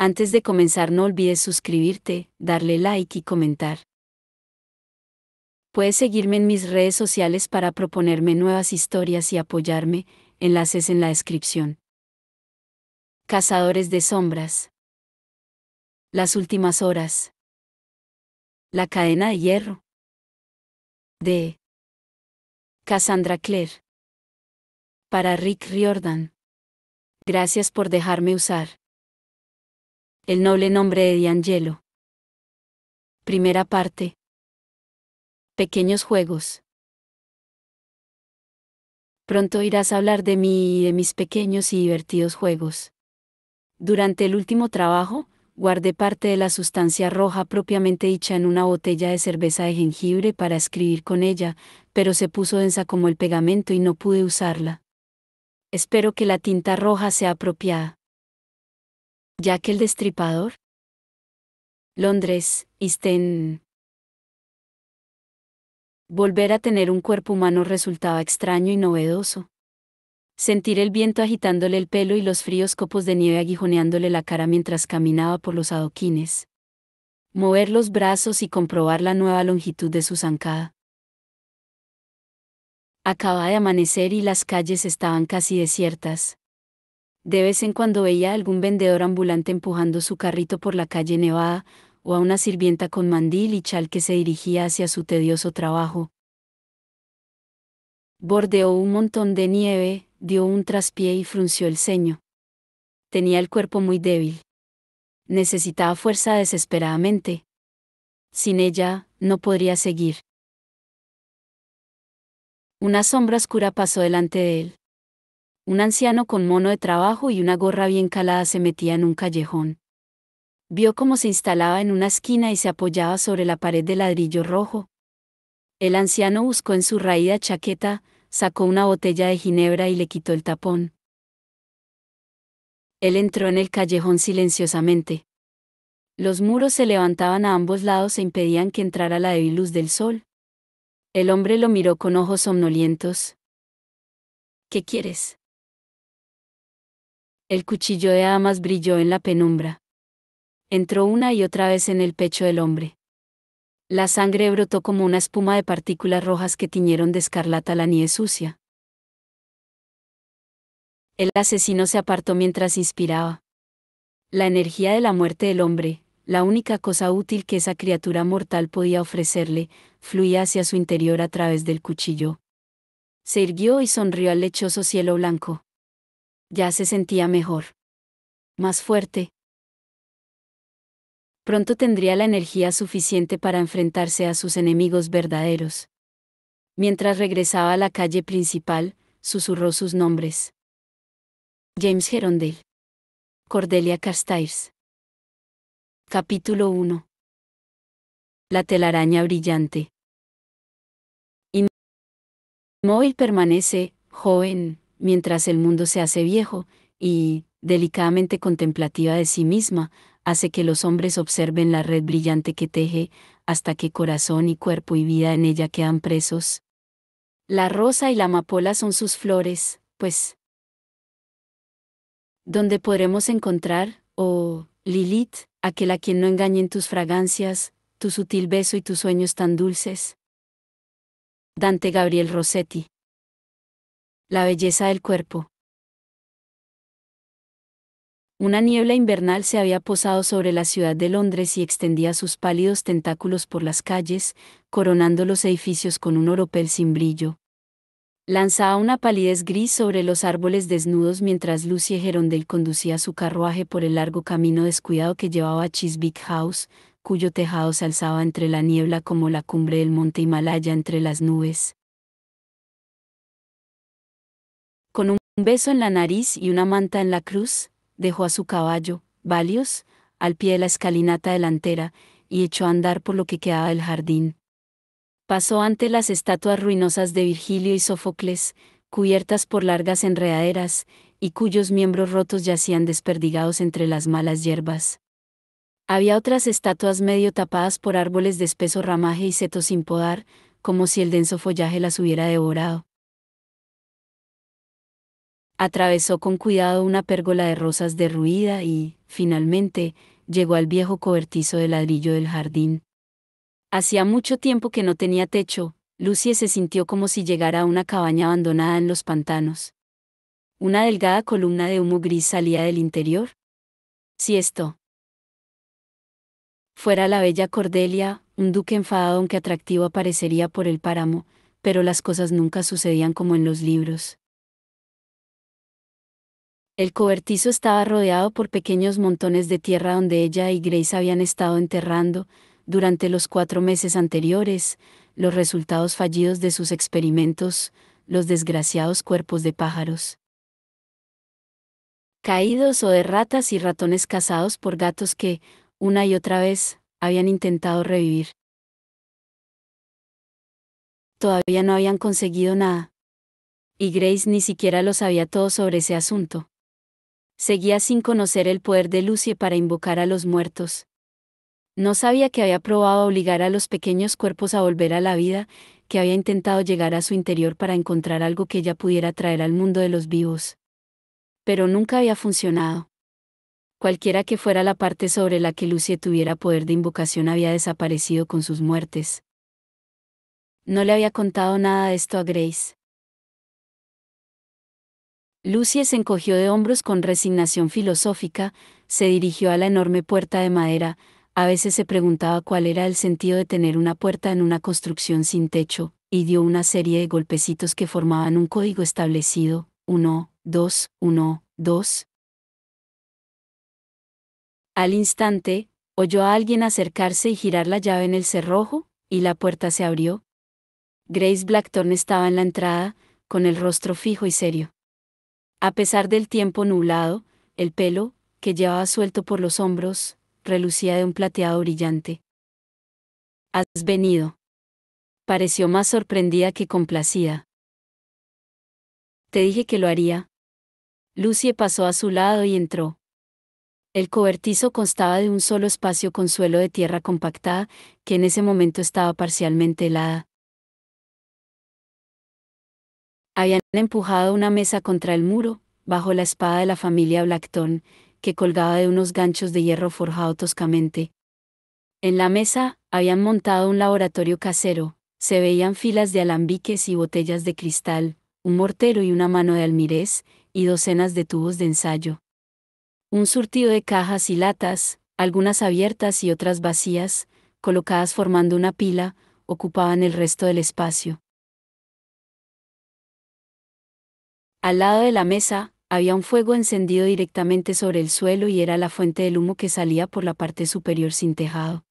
Antes de comenzar no olvides suscribirte, darle like y comentar. Puedes seguirme en mis redes sociales para proponerme nuevas historias y apoyarme, enlaces en la descripción. Cazadores de sombras. Las últimas horas. La cadena de hierro. De Cassandra Clare. Para Rick Riordan. Gracias por dejarme usar el noble nombre de D'Angelo. Primera parte. Pequeños juegos. Pronto irás a hablar de mí y de mis pequeños y divertidos juegos. Durante el último trabajo, guardé parte de la sustancia roja propiamente dicha en una botella de cerveza de jengibre para escribir con ella, pero se puso densa como el pegamento y no pude usarla. Espero que la tinta roja sea apropiada. Jack el Destripador. Londres, East End. Volver a tener un cuerpo humano resultaba extraño y novedoso. Sentir el viento agitándole el pelo y los fríos copos de nieve aguijoneándole la cara mientras caminaba por los adoquines. Mover los brazos y comprobar la nueva longitud de su zancada. Acaba de amanecer y las calles estaban casi desiertas. De vez en cuando veía a algún vendedor ambulante empujando su carrito por la calle nevada, o a una sirvienta con mandil y chal que se dirigía hacia su tedioso trabajo. Bordeó un montón de nieve, dio un traspié y frunció el ceño. Tenía el cuerpo muy débil. Necesitaba fuerza desesperadamente. Sin ella, no podría seguir. Una sombra oscura pasó delante de él. Un anciano con mono de trabajo y una gorra bien calada se metía en un callejón. Vio cómo se instalaba en una esquina y se apoyaba sobre la pared de ladrillo rojo. El anciano buscó en su raída chaqueta, sacó una botella de ginebra y le quitó el tapón. Él entró en el callejón silenciosamente. Los muros se levantaban a ambos lados e impedían que entrara la débil luz del sol. El hombre lo miró con ojos somnolientos. ¿Qué quieres? El cuchillo de Damas brilló en la penumbra. Entró una y otra vez en el pecho del hombre. La sangre brotó como una espuma de partículas rojas que tiñeron de escarlata la nieve sucia. El asesino se apartó mientras inspiraba. La energía de la muerte del hombre, la única cosa útil que esa criatura mortal podía ofrecerle, fluía hacia su interior a través del cuchillo. Se irguió y sonrió al lechoso cielo blanco. Ya se sentía mejor. Más fuerte. Pronto tendría la energía suficiente para enfrentarse a sus enemigos verdaderos. Mientras regresaba a la calle principal, susurró sus nombres. James Herondale. Cordelia Carstairs. Capítulo 1. La telaraña brillante. Inmóvil permanece, joven, mientras el mundo se hace viejo, y, delicadamente contemplativa de sí misma, hace que los hombres observen la red brillante que teje, hasta que corazón y cuerpo y vida en ella quedan presos. La rosa y la amapola son sus flores, pues. ¿Dónde podremos encontrar, oh, Lilith, aquel a quien no engañen tus fragancias, tu sutil beso y tus sueños tan dulces? Dante Gabriel Rossetti. La belleza del cuerpo. Una niebla invernal se había posado sobre la ciudad de Londres y extendía sus pálidos tentáculos por las calles, coronando los edificios con un oropel sin brillo. Lanzaba una palidez gris sobre los árboles desnudos mientras Lucy Herondale conducía su carruaje por el largo camino descuidado que llevaba a Chiswick House, cuyo tejado se alzaba entre la niebla como la cumbre del monte Himalaya entre las nubes. Con un beso en la nariz y una manta en la cruz, dejó a su caballo, Valios, al pie de la escalinata delantera, y echó a andar por lo que quedaba del jardín. Pasó ante las estatuas ruinosas de Virgilio y Sófocles, cubiertas por largas enredaderas, y cuyos miembros rotos yacían desperdigados entre las malas hierbas. Había otras estatuas medio tapadas por árboles de espeso ramaje y seto sin podar, como si el denso follaje las hubiera devorado. Atravesó con cuidado una pérgola de rosas derruida y, finalmente, llegó al viejo cobertizo de ladrillo del jardín. Hacía mucho tiempo que no tenía techo. Lucy se sintió como si llegara a una cabaña abandonada en los pantanos. Una delgada columna de humo gris salía del interior. Si esto fuera la bella Cordelia, un duque enfadado aunque atractivo aparecería por el páramo, pero las cosas nunca sucedían como en los libros. El cobertizo estaba rodeado por pequeños montones de tierra donde ella y Grace habían estado enterrando, durante los 4 meses anteriores, los resultados fallidos de sus experimentos, los desgraciados cuerpos de pájaros caídos o de ratas y ratones cazados por gatos que, una y otra vez, habían intentado revivir. Todavía no habían conseguido nada. Y Grace ni siquiera lo sabía todo sobre ese asunto. Seguía sin conocer el poder de Lucy para invocar a los muertos. No sabía que había probado obligar a los pequeños cuerpos a volver a la vida, que había intentado llegar a su interior para encontrar algo que ella pudiera traer al mundo de los vivos. Pero nunca había funcionado. Cualquiera que fuera la parte sobre la que Lucy tuviera poder de invocación había desaparecido con sus muertes. No le había contado nada de esto a Grace. Lucy se encogió de hombros con resignación filosófica, se dirigió a la enorme puerta de madera. A veces se preguntaba cuál era el sentido de tener una puerta en una construcción sin techo, y dio una serie de golpecitos que formaban un código establecido: 1, 2, 1, 2. Al instante, oyó a alguien acercarse y girar la llave en el cerrojo, y la puerta se abrió. Grace Blackthorne estaba en la entrada, con el rostro fijo y serio. A pesar del tiempo nublado, el pelo, que llevaba suelto por los hombros, relucía de un plateado brillante. ¿Has venido? Pareció más sorprendida que complacida. Te dije que lo haría. Lucy pasó a su lado y entró. El cobertizo constaba de un solo espacio con suelo de tierra compactada, que en ese momento estaba parcialmente helada. Habían empujado una mesa contra el muro, bajo la espada de la familia Blackthorne, que colgaba de unos ganchos de hierro forjado toscamente. En la mesa, habían montado un laboratorio casero, se veían filas de alambiques y botellas de cristal, un mortero y una mano de almirez, y docenas de tubos de ensayo. Un surtido de cajas y latas, algunas abiertas y otras vacías, colocadas formando una pila, ocupaban el resto del espacio. Al lado de la mesa, había un fuego encendido directamente sobre el suelo y era la fuente del humo que salía por la parte superior sin tejado.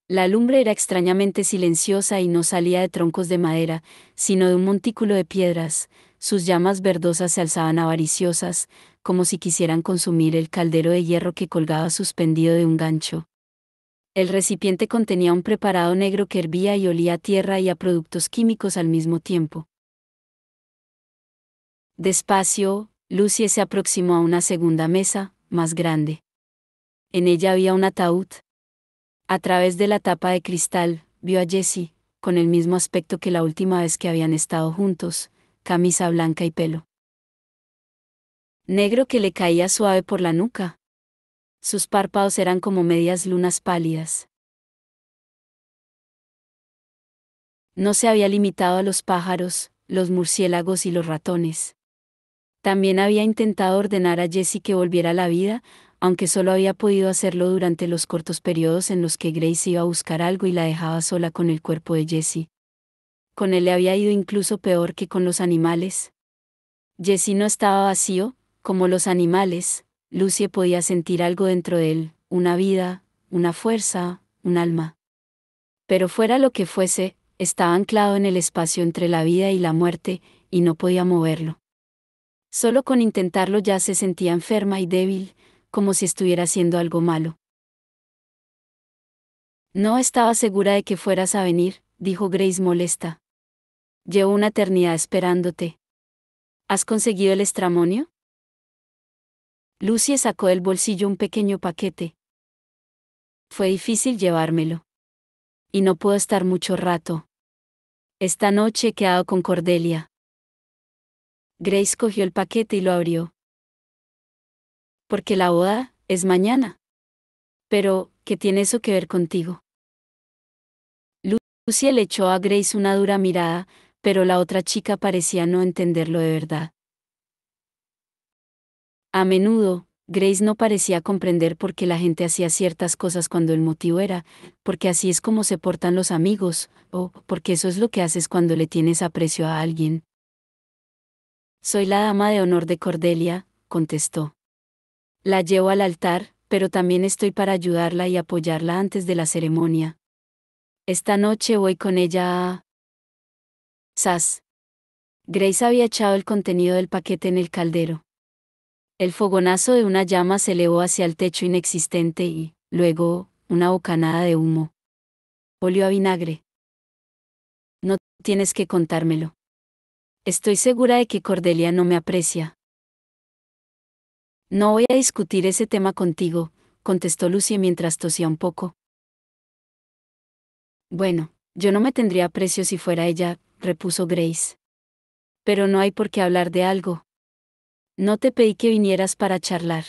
La lumbre era extrañamente silenciosa y no salía de troncos de madera, sino de un montículo de piedras. Sus llamas verdosas se alzaban avariciosas, como si quisieran consumir el caldero de hierro que colgaba suspendido de un gancho. El recipiente contenía un preparado negro que hervía y olía a tierra y a productos químicos al mismo tiempo. Despacio, Lucy se aproximó a una segunda mesa, más grande. En ella había un ataúd. A través de la tapa de cristal, vio a Jessie, con el mismo aspecto que la última vez que habían estado juntos, camisa blanca y pelo negro que le caía suave por la nuca. Sus párpados eran como medias lunas pálidas. No se había limitado a los pájaros, los murciélagos y los ratones. También había intentado ordenar a Jessie que volviera a la vida, aunque solo había podido hacerlo durante los cortos periodos en los que Grace iba a buscar algo y la dejaba sola con el cuerpo de Jessie. Con él le había ido incluso peor que con los animales. Jessie no estaba vacío, como los animales. Lucy podía sentir algo dentro de él, una vida, una fuerza, un alma. Pero fuera lo que fuese, estaba anclado en el espacio entre la vida y la muerte, y no podía moverlo. Solo con intentarlo ya se sentía enferma y débil, como si estuviera haciendo algo malo. No estaba segura de que fueras a venir, dijo Grace molesta. Llevo una eternidad esperándote. ¿Has conseguido el estramonio? Lucy sacó del bolsillo un pequeño paquete. Fue difícil llevármelo. Y no puedo estar mucho rato. Esta noche he quedado con Cordelia. Grace cogió el paquete y lo abrió. ¿Por qué la boda? Es mañana. Pero, ¿qué tiene eso que ver contigo? Lucy le echó a Grace una dura mirada, pero la otra chica parecía no entenderlo de verdad. A menudo, Grace no parecía comprender por qué la gente hacía ciertas cosas cuando el motivo era, porque así es como se portan los amigos, o porque eso es lo que haces cuando le tienes aprecio a alguien. Soy la dama de honor de Cordelia, contestó. La llevo al altar, pero también estoy para ayudarla y apoyarla antes de la ceremonia. Esta noche voy con ella a... Sas. Grace había echado el contenido del paquete en el caldero. El fogonazo de una llama se elevó hacia el techo inexistente y, luego, una bocanada de humo. Olió a vinagre. No tienes que contármelo. Estoy segura de que Cordelia no me aprecia. No voy a discutir ese tema contigo, contestó Lucy mientras tosía un poco. Bueno, yo no me tendría aprecio si fuera ella, repuso Grace. Pero no hay por qué hablar de algo. No te pedí que vinieras para charlar.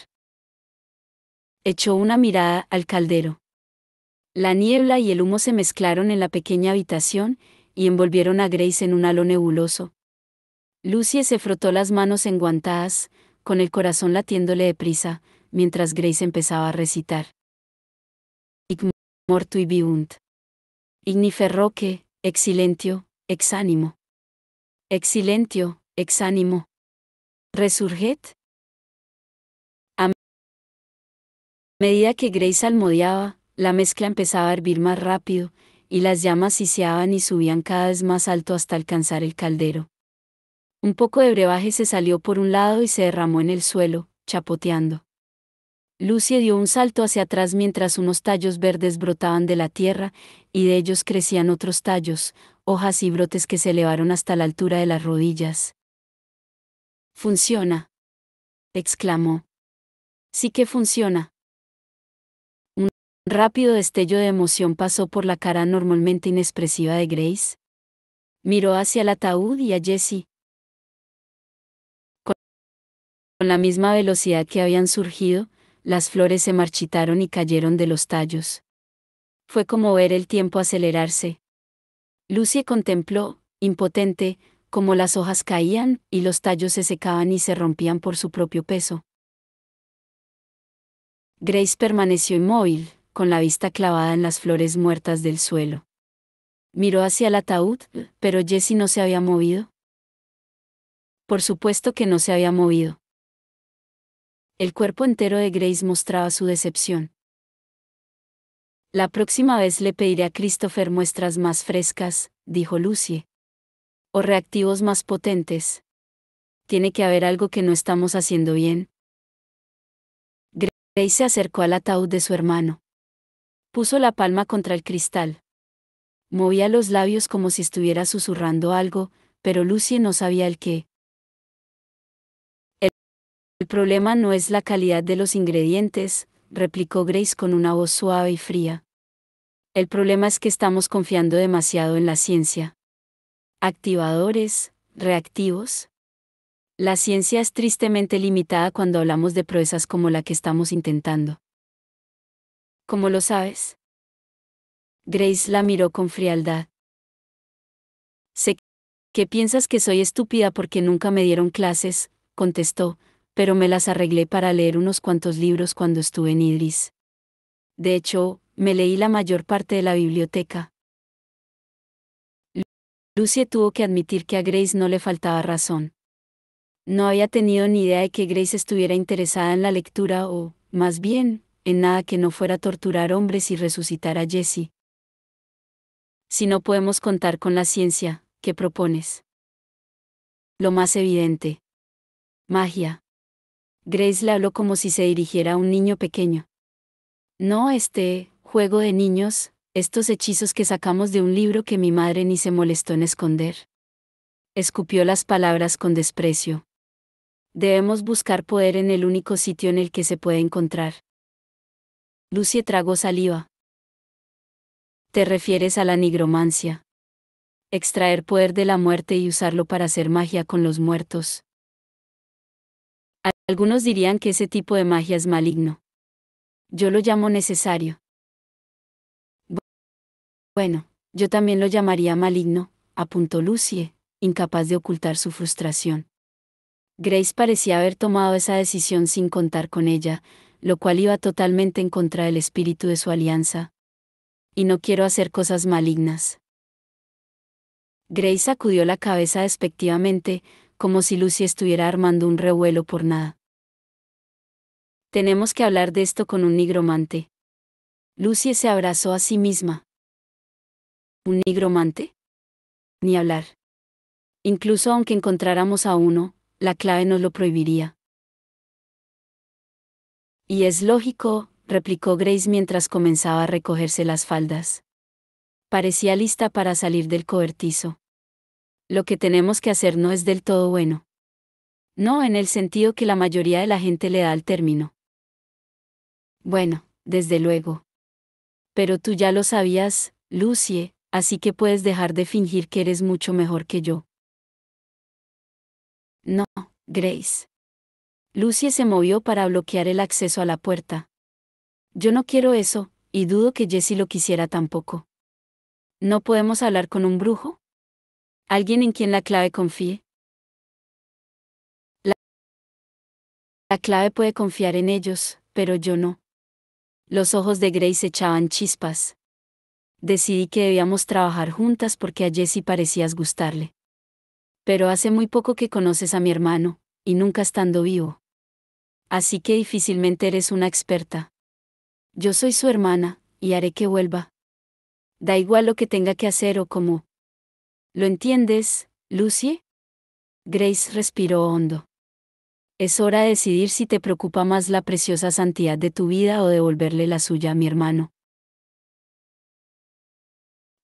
Echó una mirada al caldero. La niebla y el humo se mezclaron en la pequeña habitación y envolvieron a Grace en un halo nebuloso. Lucy se frotó las manos enguantadas, con el corazón latiéndole deprisa, mientras Grace empezaba a recitar. Ic mortui viunt. Igni ferroque, exilentio, exánimo. Exilentio, exánimo. Resurget. A medida que Grace almodeaba, la mezcla empezaba a hervir más rápido, y las llamas siseaban y subían cada vez más alto hasta alcanzar el caldero. Un poco de brebaje se salió por un lado y se derramó en el suelo, chapoteando. Lucy dio un salto hacia atrás mientras unos tallos verdes brotaban de la tierra, y de ellos crecían otros tallos, hojas y brotes que se elevaron hasta la altura de las rodillas. «Funciona», exclamó. «Sí que funciona». Un rápido destello de emoción pasó por la cara normalmente inexpresiva de Grace. Miró hacia el ataúd y a Jessie. Con la misma velocidad que habían surgido, las flores se marchitaron y cayeron de los tallos. Fue como ver el tiempo acelerarse. Lucy contempló, impotente, cómo las hojas caían y los tallos se secaban y se rompían por su propio peso. Grace permaneció inmóvil, con la vista clavada en las flores muertas del suelo. Miró hacia el ataúd, pero Jessie no se había movido. Por supuesto que no se había movido. El cuerpo entero de Grace mostraba su decepción. La próxima vez le pediré a Christopher muestras más frescas, dijo Lucy. O reactivos más potentes. Tiene que haber algo que no estamos haciendo bien. Grace se acercó al ataúd de su hermano. Puso la palma contra el cristal. Movía los labios como si estuviera susurrando algo, pero Lucy no sabía el qué. El problema no es la calidad de los ingredientes, replicó Grace con una voz suave y fría. El problema es que estamos confiando demasiado en la ciencia. Activadores, reactivos. La ciencia es tristemente limitada cuando hablamos de proezas como la que estamos intentando. ¿Cómo lo sabes? Grace la miró con frialdad. Sé que piensas que soy estúpida porque nunca me dieron clases, contestó, pero me las arreglé para leer unos cuantos libros cuando estuve en Idris. De hecho, me leí la mayor parte de la biblioteca. Lucy tuvo que admitir que a Grace no le faltaba razón. No había tenido ni idea de que Grace estuviera interesada en la lectura o, más bien, en nada que no fuera torturar hombres y resucitar a Jessie. Si no podemos contar con la ciencia, ¿qué propones? Lo más evidente. Magia. Grace le habló como si se dirigiera a un niño pequeño. No este juego de niños, estos hechizos que sacamos de un libro que mi madre ni se molestó en esconder. Escupió las palabras con desprecio. Debemos buscar poder en el único sitio en el que se puede encontrar. Lucy tragó saliva. ¿Te refieres a la nigromancia? Extraer poder de la muerte y usarlo para hacer magia con los muertos. Algunos dirían que ese tipo de magia es maligno. Yo lo llamo necesario. Bueno, yo también lo llamaría maligno, apuntó Lucie, incapaz de ocultar su frustración. Grace parecía haber tomado esa decisión sin contar con ella, lo cual iba totalmente en contra del espíritu de su alianza. Y no quiero hacer cosas malignas. Grace sacudió la cabeza despectivamente, como si Lucy estuviera armando un revuelo por nada. Tenemos que hablar de esto con un nigromante. Lucy se abrazó a sí misma. ¿Un nigromante? Ni hablar. Incluso aunque encontráramos a uno, la clave nos lo prohibiría. Y es lógico, replicó Grace mientras comenzaba a recogerse las faldas. Parecía lista para salir del cobertizo. Lo que tenemos que hacer no es del todo bueno. No en el sentido que la mayoría de la gente le da al término. Bueno, desde luego. Pero tú ya lo sabías, Lucie, así que puedes dejar de fingir que eres mucho mejor que yo. No, Grace. Lucie se movió para bloquear el acceso a la puerta. Yo no quiero eso, y dudo que Jessie lo quisiera tampoco. ¿No podemos hablar con un brujo? ¿Alguien en quien la clave confíe? La, la clave puede confiar en ellos, pero yo no. Los ojos de Grace echaban chispas. Decidí que debíamos trabajar juntas porque a Jessie parecías gustarle. Pero hace muy poco que conoces a mi hermano, y nunca estando vivo. Así que difícilmente eres una experta. Yo soy su hermana, y haré que vuelva. Da igual lo que tenga que hacer o cómo. ¿Lo entiendes, Lucy? Grace respiró hondo. Es hora de decidir si te preocupa más la preciosa santidad de tu vida o devolverle la suya a mi hermano.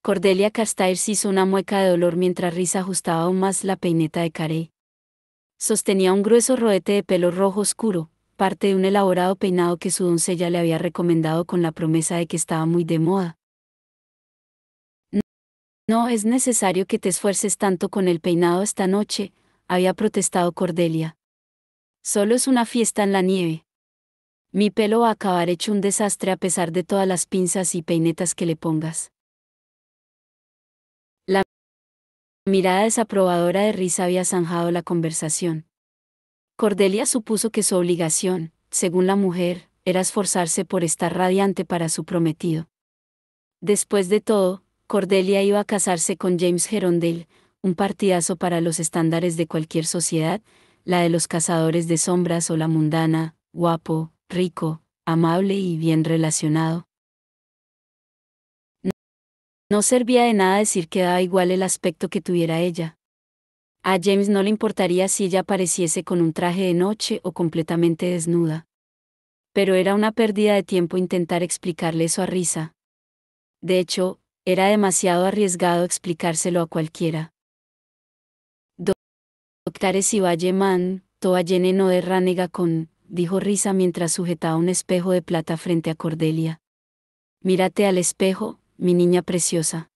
Cordelia Castaers hizo una mueca de dolor mientras Risa ajustaba aún más la peineta de Carey. Sostenía un grueso rodete de pelo rojo oscuro, parte de un elaborado peinado que su doncella le había recomendado con la promesa de que estaba muy de moda. No es necesario que te esfuerces tanto con el peinado esta noche, había protestado Cordelia. Solo es una fiesta en la nieve. Mi pelo va a acabar hecho un desastre a pesar de todas las pinzas y peinetas que le pongas. La mirada desaprobadora de Risa había zanjado la conversación. Cordelia supuso que su obligación, según la mujer, era esforzarse por estar radiante para su prometido. Después de todo, Cordelia iba a casarse con James Gerondale, un partidazo para los estándares de cualquier sociedad, la de los cazadores de sombras o la mundana, guapo, rico, amable y bien relacionado. No servía de nada decir que daba igual el aspecto que tuviera ella. A James no le importaría si ella apareciese con un traje de noche o completamente desnuda. Pero era una pérdida de tiempo intentar explicarle eso a Risa. De hecho, era demasiado arriesgado explicárselo a cualquiera. Doctare si valle man, toa llene no de ránega con, dijo Risa mientras sujetaba un espejo de plata frente a Cordelia. Mírate al espejo, mi niña preciosa.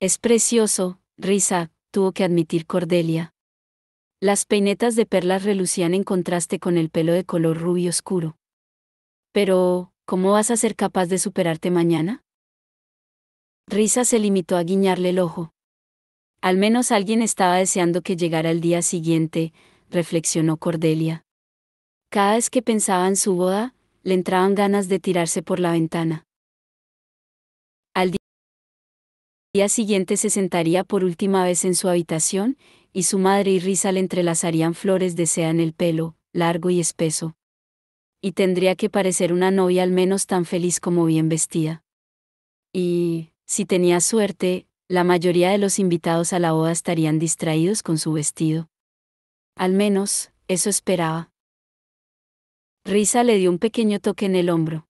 Es precioso, Risa, tuvo que admitir Cordelia. Las peinetas de perlas relucían en contraste con el pelo de color rubio oscuro. Pero, ¿cómo vas a ser capaz de superarte mañana? Risa se limitó a guiñarle el ojo. Al menos alguien estaba deseando que llegara el día siguiente, reflexionó Cordelia. Cada vez que pensaba en su boda, le entraban ganas de tirarse por la ventana. Al día siguiente se sentaría por última vez en su habitación, y su madre y Risa le entrelazarían flores de seda en el pelo, largo y espeso. Y tendría que parecer una novia al menos tan feliz como bien vestida. Y, si tenía suerte, la mayoría de los invitados a la boda estarían distraídos con su vestido. Al menos, eso esperaba. Risa le dio un pequeño toque en el hombro.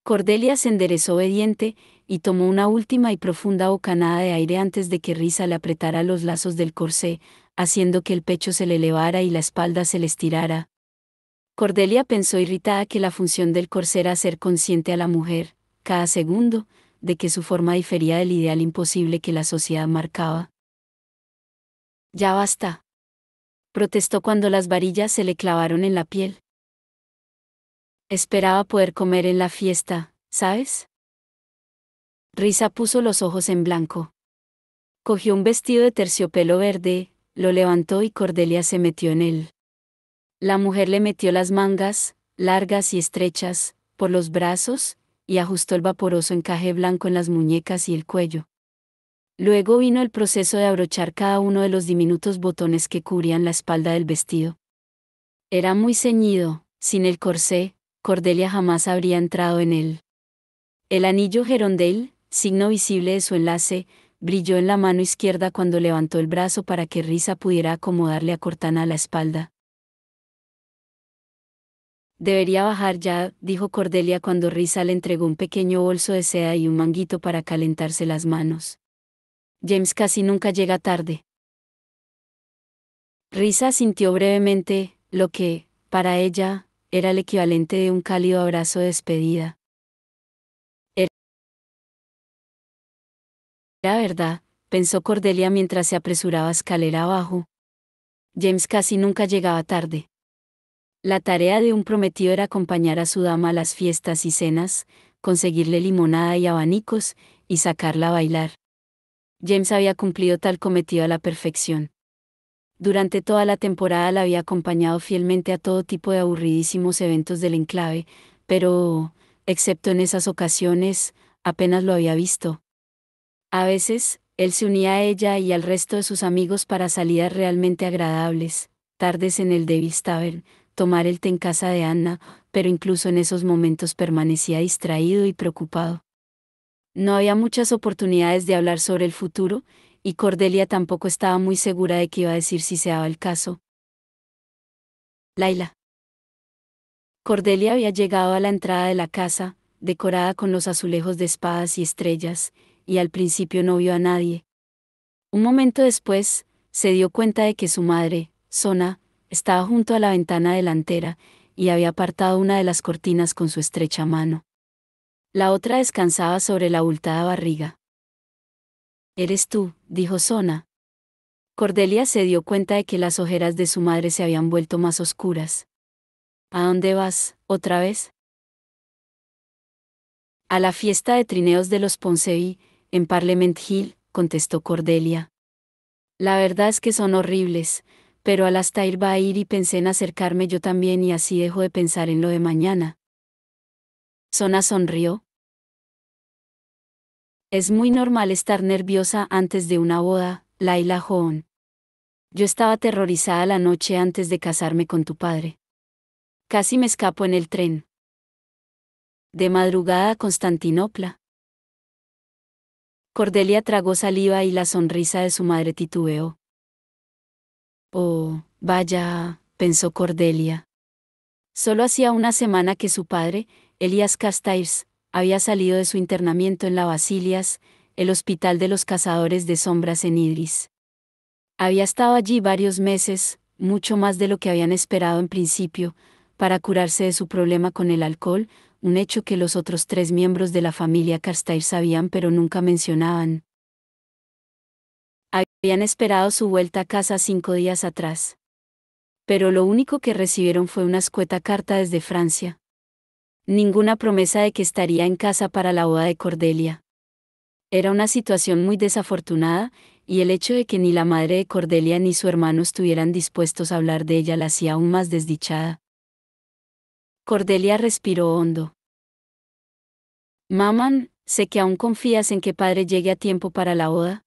Cordelia se enderezó obediente, y tomó una última y profunda bocanada de aire antes de que Risa le apretara los lazos del corsé, haciendo que el pecho se le elevara y la espalda se le estirara. Cordelia pensó irritada que la función del corsé era hacer consciente a la mujer, cada segundo, de que su forma difería del ideal imposible que la sociedad marcaba. Ya basta. Protestó cuando las varillas se le clavaron en la piel. Esperaba poder comer en la fiesta, ¿sabes? Risa puso los ojos en blanco. Cogió un vestido de terciopelo verde, lo levantó y Cordelia se metió en él. La mujer le metió las mangas, largas y estrechas, por los brazos, y ajustó el vaporoso encaje blanco en las muñecas y el cuello. Luego vino el proceso de abrochar cada uno de los diminutos botones que cubrían la espalda del vestido. Era muy ceñido, sin el corsé, Cordelia jamás habría entrado en él. El anillo gerondel, signo visible de su enlace, brilló en la mano izquierda cuando levantó el brazo para que Risa pudiera acomodarle a Cortana la espalda. Debería bajar ya, dijo Cordelia cuando Risa le entregó un pequeño bolso de seda y un manguito para calentarse las manos. James casi nunca llega tarde. Risa sintió brevemente, lo que, para ella, era el equivalente de un cálido abrazo de despedida. Era verdad, pensó Cordelia mientras se apresuraba escalera abajo. James casi nunca llegaba tarde. La tarea de un prometido era acompañar a su dama a las fiestas y cenas, conseguirle limonada y abanicos, y sacarla a bailar. James había cumplido tal cometido a la perfección. Durante toda la temporada la había acompañado fielmente a todo tipo de aburridísimos eventos del enclave, pero, excepto en esas ocasiones, apenas lo había visto. A veces, él se unía a ella y al resto de sus amigos para salidas realmente agradables, tardes en el Davis Tavern, tomar el té en casa de Anna, pero incluso en esos momentos permanecía distraído y preocupado. No había muchas oportunidades de hablar sobre el futuro, y Cordelia tampoco estaba muy segura de qué iba a decir si se daba el caso. Laila. Cordelia había llegado a la entrada de la casa, decorada con los azulejos de espadas y estrellas, y al principio no vio a nadie. Un momento después, se dio cuenta de que su madre, Sona, estaba junto a la ventana delantera, y había apartado una de las cortinas con su estrecha mano. La otra descansaba sobre la abultada barriga. «Eres tú», dijo Sona. Cordelia se dio cuenta de que las ojeras de su madre se habían vuelto más oscuras. «¿A dónde vas, otra vez?» «A la fiesta de trineos de los Ponsonby, en Parliament Hill», contestó Cordelia. «La verdad es que son horribles, pero Alastair va a ir y pensé en acercarme yo también y así dejo de pensar en lo de mañana». Sona sonrió. «Es muy normal estar nerviosa antes de una boda, Laila Joon. Yo estaba aterrorizada la noche antes de casarme con tu padre. Casi me escapo en el tren. De madrugada a Constantinopla». Cordelia tragó saliva y la sonrisa de su madre titubeó. «Oh, vaya», pensó Cordelia. Solo hacía una semana que su padre, Elias Carstairs, había salido de su internamiento en la Basilias, el hospital de los cazadores de sombras en Idris. Había estado allí varios meses, mucho más de lo que habían esperado en principio, para curarse de su problema con el alcohol, un hecho que los otros 3 miembros de la familia Carstairs sabían pero nunca mencionaban. Habían esperado su vuelta a casa 5 días atrás. Pero lo único que recibieron fue una escueta carta desde Francia. Ninguna promesa de que estaría en casa para la boda de Cordelia. Era una situación muy desafortunada, y el hecho de que ni la madre de Cordelia ni su hermano estuvieran dispuestos a hablar de ella la hacía aún más desdichada. Cordelia respiró hondo. «Maman, sé que aún confías en que padre llegue a tiempo para la boda».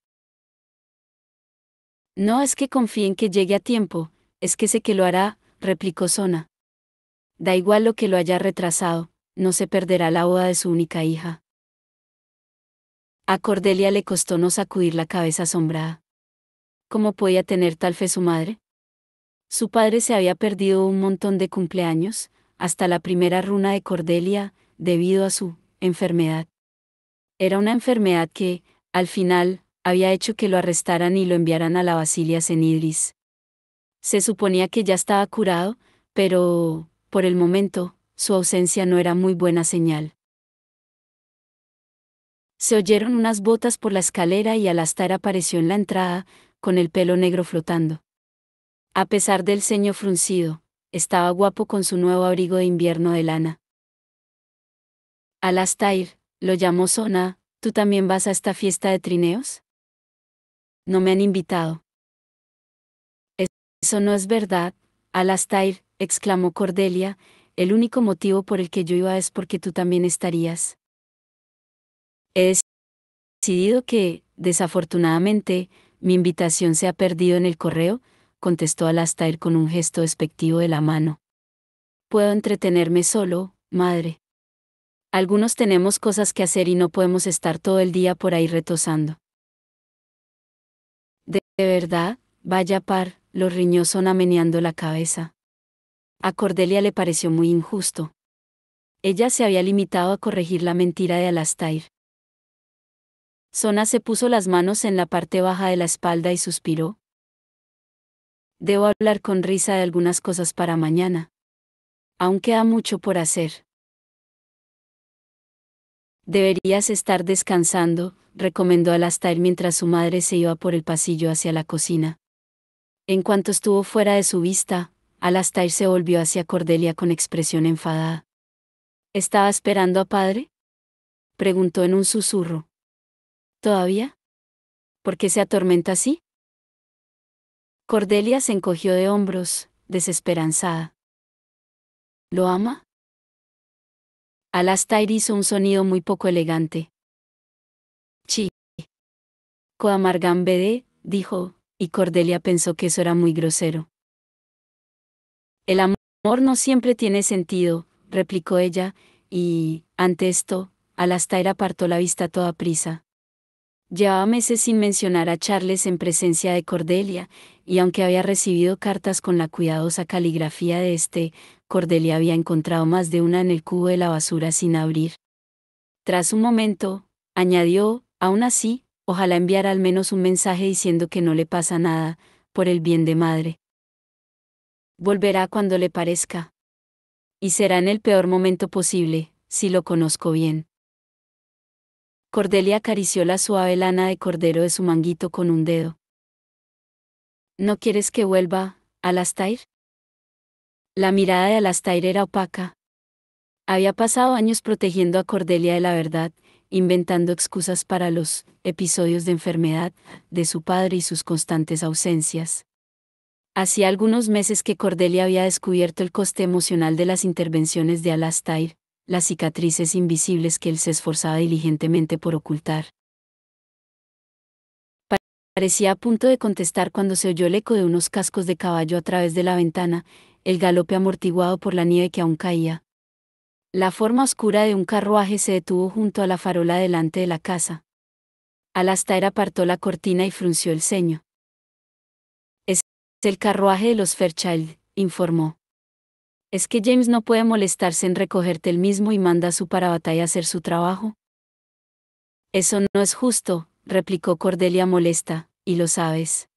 «No es que confíe en que llegue a tiempo, es que sé que lo hará», replicó Sona. «Da igual lo que lo haya retrasado, no se perderá la boda de su única hija». A Cordelia le costó no sacudir la cabeza asombrada. ¿Cómo podía tener tal fe su madre? Su padre se había perdido un montón de cumpleaños, hasta la primera runa de Cordelia, debido a su enfermedad. Era una enfermedad que, al final, había hecho que lo arrestaran y lo enviaran a la Basilias en Idris. Se suponía que ya estaba curado, pero, por el momento, su ausencia no era muy buena señal. Se oyeron unas botas por la escalera y Alastair apareció en la entrada, con el pelo negro flotando. A pesar del ceño fruncido, estaba guapo con su nuevo abrigo de invierno de lana. Alastair, lo llamó Sona, ¿tú también vas a esta fiesta de trineos? No me han invitado. Eso no es verdad, Alastair, exclamó Cordelia, el único motivo por el que yo iba es porque tú también estarías. He decidido que, desafortunadamente, mi invitación se ha perdido en el correo, contestó Alastair con un gesto despectivo de la mano. Puedo entretenerme solo, madre. Algunos tenemos cosas que hacer y no podemos estar todo el día por ahí retosando. ¿De verdad? Vaya par, los riñó Sona meneando la cabeza. A Cordelia le pareció muy injusto. Ella se había limitado a corregir la mentira de Alastair. Sona se puso las manos en la parte baja de la espalda y suspiró. Debo hablar con Risa de algunas cosas para mañana. Aún queda mucho por hacer. Deberías estar descansando, recomendó Alastair mientras su madre se iba por el pasillo hacia la cocina. En cuanto estuvo fuera de su vista, Alastair se volvió hacia Cordelia con expresión enfadada. ¿Estaba esperando a padre? Preguntó en un susurro. ¿Todavía? ¿Por qué se atormenta así? Cordelia se encogió de hombros, desesperanzada. ¿Lo ama? Alastair hizo un sonido muy poco elegante. Chi. Coamargan BD, dijo, y Cordelia pensó que eso era muy grosero. El amor no siempre tiene sentido, replicó ella, y, ante esto, Alastair apartó la vista a toda prisa. Llevaba meses sin mencionar a Charles en presencia de Cordelia, y aunque había recibido cartas con la cuidadosa caligrafía de Cordelia había encontrado más de una en el cubo de la basura sin abrir. Tras un momento, añadió, aún así, ojalá enviara al menos un mensaje diciendo que no le pasa nada, por el bien de madre. Volverá cuando le parezca. Y será en el peor momento posible, si lo conozco bien. Cordelia acarició la suave lana de cordero de su manguito con un dedo. ¿No quieres que vuelva, Alastair? La mirada de Alastair era opaca. Había pasado años protegiendo a Cordelia de la verdad, inventando excusas para los episodios de enfermedad de su padre y sus constantes ausencias. Hacía algunos meses que Cordelia había descubierto el coste emocional de las intervenciones de Alastair, las cicatrices invisibles que él se esforzaba diligentemente por ocultar. Parecía a punto de contestar cuando se oyó el eco de unos cascos de caballo a través de la ventana, el galope amortiguado por la nieve que aún caía. La forma oscura de un carruaje se detuvo junto a la farola delante de la casa. Alastair apartó la cortina y frunció el ceño. Es el carruaje de los Fairchild, informó. ¿Es que James no puede molestarse en recogerte él mismo y manda a su parabatalla a hacer su trabajo? Eso no es justo, replicó Cordelia molesta, y lo sabes.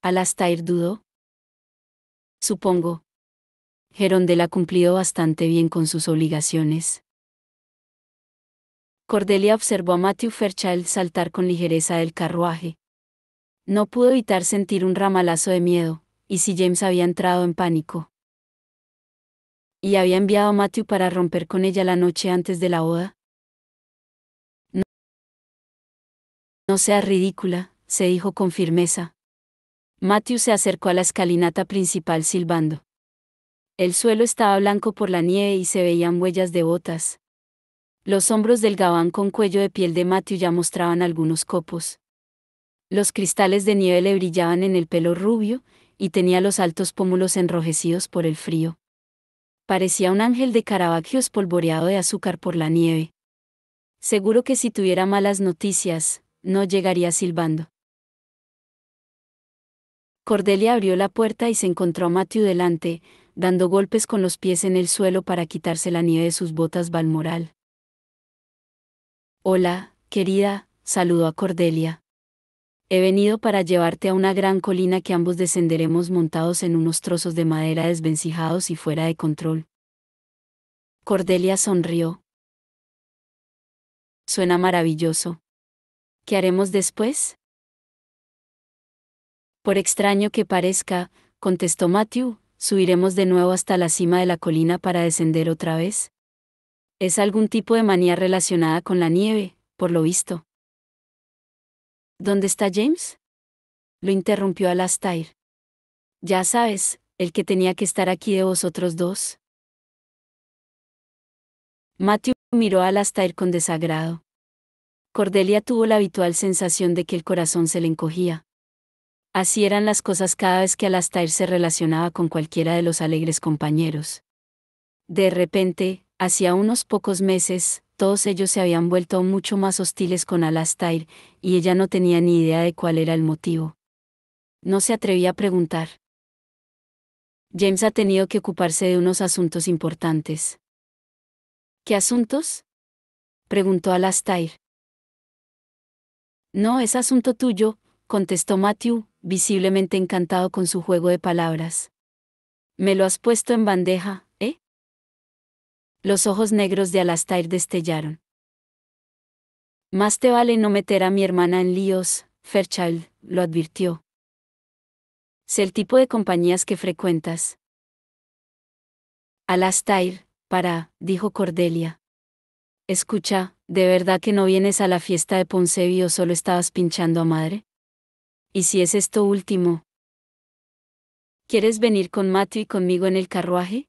Alastair dudó. Supongo. Gerondel ha cumplido bastante bien con sus obligaciones. Cordelia observó a Matthew Fairchild saltar con ligereza del carruaje. No pudo evitar sentir un ramalazo de miedo, y si James había entrado en pánico. ¿Y había enviado a Matthew para romper con ella la noche antes de la boda? No, no seas ridícula, se dijo con firmeza. Matthew se acercó a la escalinata principal silbando. El suelo estaba blanco por la nieve y se veían huellas de botas. Los hombros del gabán con cuello de piel de Matthew ya mostraban algunos copos. Los cristales de nieve le brillaban en el pelo rubio, y tenía los altos pómulos enrojecidos por el frío. Parecía un ángel de Caravaggio espolvoreado de azúcar por la nieve. Seguro que si tuviera malas noticias, no llegaría silbando. Cordelia abrió la puerta y se encontró a Matthew delante, dando golpes con los pies en el suelo para quitarse la nieve de sus botas Balmoral. Hola, querida, saludó a Cordelia. He venido para llevarte a una gran colina que ambos descenderemos montados en unos trozos de madera desvencijados y fuera de control. Cordelia sonrió. Suena maravilloso. ¿Qué haremos después? Por extraño que parezca, contestó Matthew, subiremos de nuevo hasta la cima de la colina para descender otra vez. Es algún tipo de manía relacionada con la nieve, por lo visto. ¿Dónde está James? Lo interrumpió Alastair. Ya sabes, el que tenía que estar aquí de vosotros dos. Matthew miró a Alastair con desagrado. Cordelia tuvo la habitual sensación de que el corazón se le encogía. Así eran las cosas cada vez que Alastair se relacionaba con cualquiera de los alegres compañeros. De repente, hacía unos pocos meses, todos ellos se habían vuelto aún mucho más hostiles con Alastair, y ella no tenía ni idea de cuál era el motivo. No se atrevía a preguntar. James ha tenido que ocuparse de unos asuntos importantes. ¿Qué asuntos? Preguntó Alastair. No es asunto tuyo, contestó Matthew, visiblemente encantado con su juego de palabras. Me lo has puesto en bandeja, ¿eh? Los ojos negros de Alastair destellaron. Más te vale no meter a mi hermana en líos, Fairchild, lo advirtió. Sé el tipo de compañías que frecuentas. Alastair, dijo Cordelia. Escucha, ¿de verdad que no vienes a la fiesta de Ponsonby o solo estabas pinchando a madre? ¿Y si es esto último? ¿Quieres venir con Matthew y conmigo en el carruaje?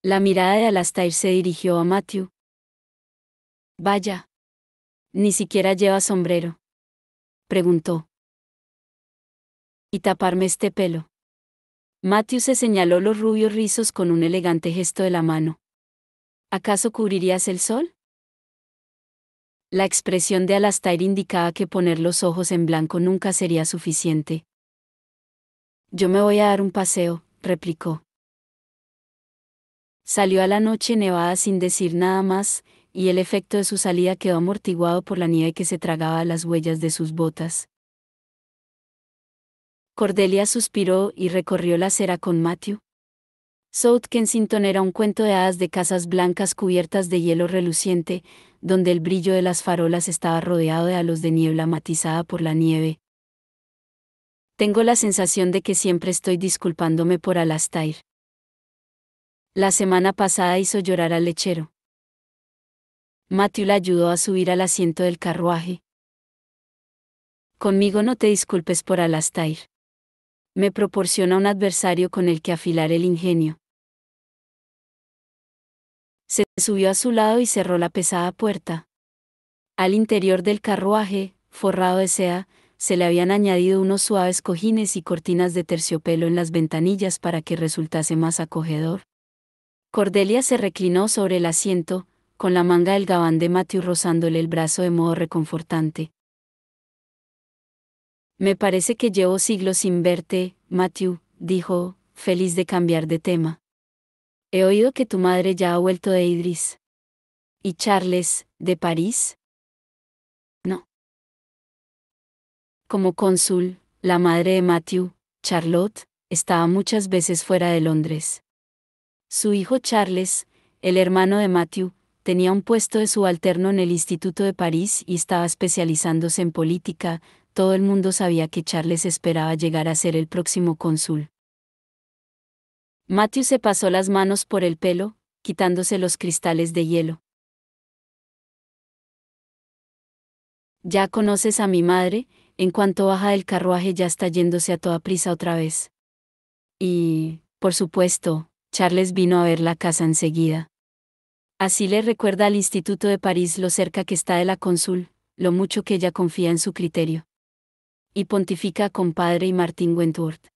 La mirada de Alastair se dirigió a Matthew. Vaya. Ni siquiera lleva sombrero. Preguntó. ¿Y taparme este pelo? Matthew se señaló los rubios rizos con un elegante gesto de la mano. ¿Acaso cubrirías el sol? La expresión de Alastair indicaba que poner los ojos en blanco nunca sería suficiente. Yo me voy a dar un paseo, replicó. Salió a la noche nevada sin decir nada más, y el efecto de su salida quedó amortiguado por la nieve que se tragaba las huellas de sus botas. Cordelia suspiró y recorrió la acera con Matthew. South Kensington era un cuento de hadas de casas blancas cubiertas de hielo reluciente, donde el brillo de las farolas estaba rodeado de halos de niebla matizada por la nieve. Tengo la sensación de que siempre estoy disculpándome por Alastair. La semana pasada hizo llorar al lechero. Matthew la ayudó a subir al asiento del carruaje. Conmigo no te disculpes por Alastair. Me proporciona un adversario con el que afilar el ingenio. Se subió a su lado y cerró la pesada puerta. Al interior del carruaje, forrado de seda, se le habían añadido unos suaves cojines y cortinas de terciopelo en las ventanillas para que resultase más acogedor. Cordelia se reclinó sobre el asiento, con la manga del gabán de Matthew rozándole el brazo de modo reconfortante. Me parece que llevo siglos sin verte, Matthew, dijo, feliz de cambiar de tema. He oído que tu madre ya ha vuelto de Idris. ¿Y Charles, de París? No. Como cónsul, la madre de Matthew, Charlotte, estaba muchas veces fuera de Londres. Su hijo Charles, el hermano de Matthew, tenía un puesto de subalterno en el Instituto de París y estaba especializándose en política. Todo el mundo sabía que Charles esperaba llegar a ser el próximo cónsul. Matthew se pasó las manos por el pelo, quitándose los cristales de hielo. Ya conoces a mi madre, en cuanto baja del carruaje ya está yéndose a toda prisa otra vez. Y, por supuesto, Charles vino a ver la casa enseguida. Así le recuerda al Instituto de París lo cerca que está de la cónsul, lo mucho que ella confía en su criterio. Y pontifica con padre y Martin Wentworth.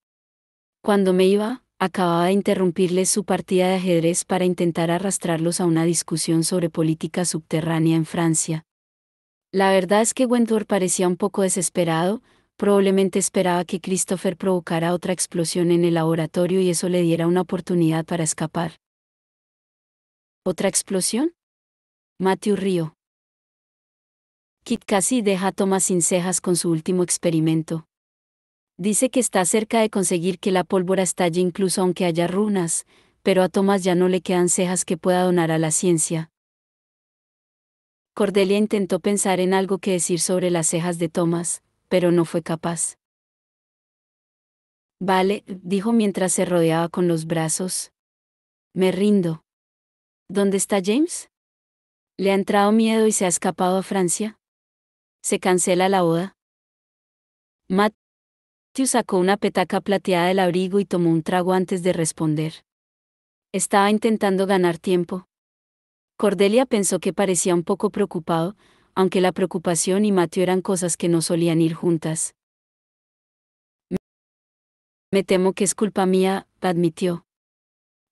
Cuando me iba, acababa de interrumpirles su partida de ajedrez para intentar arrastrarlos a una discusión sobre política subterránea en Francia. La verdad es que Wentworth parecía un poco desesperado, probablemente esperaba que Christopher provocara otra explosión en el laboratorio y eso le diera una oportunidad para escapar. ¿Otra explosión? Matthew rió. Kit casi deja a Thomas sin cejas con su último experimento. Dice que está cerca de conseguir que la pólvora estalle incluso aunque haya runas, pero a Thomas ya no le quedan cejas que pueda donar a la ciencia. Cordelia intentó pensar en algo que decir sobre las cejas de Thomas, pero no fue capaz. Vale, dijo mientras se rodeaba con los brazos. Me rindo. ¿Dónde está James? ¿Le ha entrado miedo y se ha escapado a Francia? ¿Se cancela la boda? Matthew sacó una petaca plateada del abrigo y tomó un trago antes de responder. Estaba intentando ganar tiempo. Cordelia pensó que parecía un poco preocupado, aunque la preocupación y Matthew eran cosas que no solían ir juntas. Me temo que es culpa mía, admitió.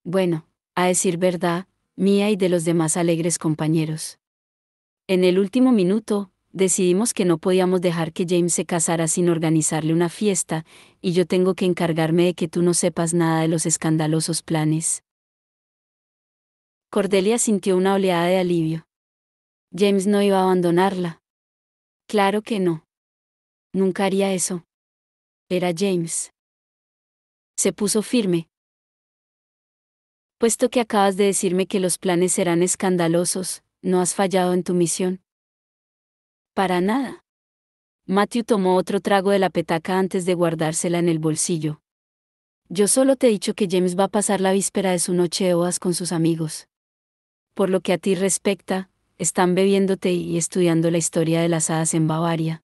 Bueno, a decir verdad, mía y de los demás alegres compañeros. En el último minuto, decidimos que no podíamos dejar que James se casara sin organizarle una fiesta, y yo tengo que encargarme de que tú no sepas nada de los escandalosos planes. Cordelia sintió una oleada de alivio. James no iba a abandonarla. Claro que no. Nunca haría eso. Era James. Se puso firme. Puesto que acabas de decirme que los planes serán escandalosos, ¿no has fallado en tu misión? Para nada. Matthew tomó otro trago de la petaca antes de guardársela en el bolsillo. Yo solo te he dicho que James va a pasar la víspera de su noche de bodas con sus amigos. Por lo que a ti respecta, están bebiéndote y estudiando la historia de las hadas en Bavaria.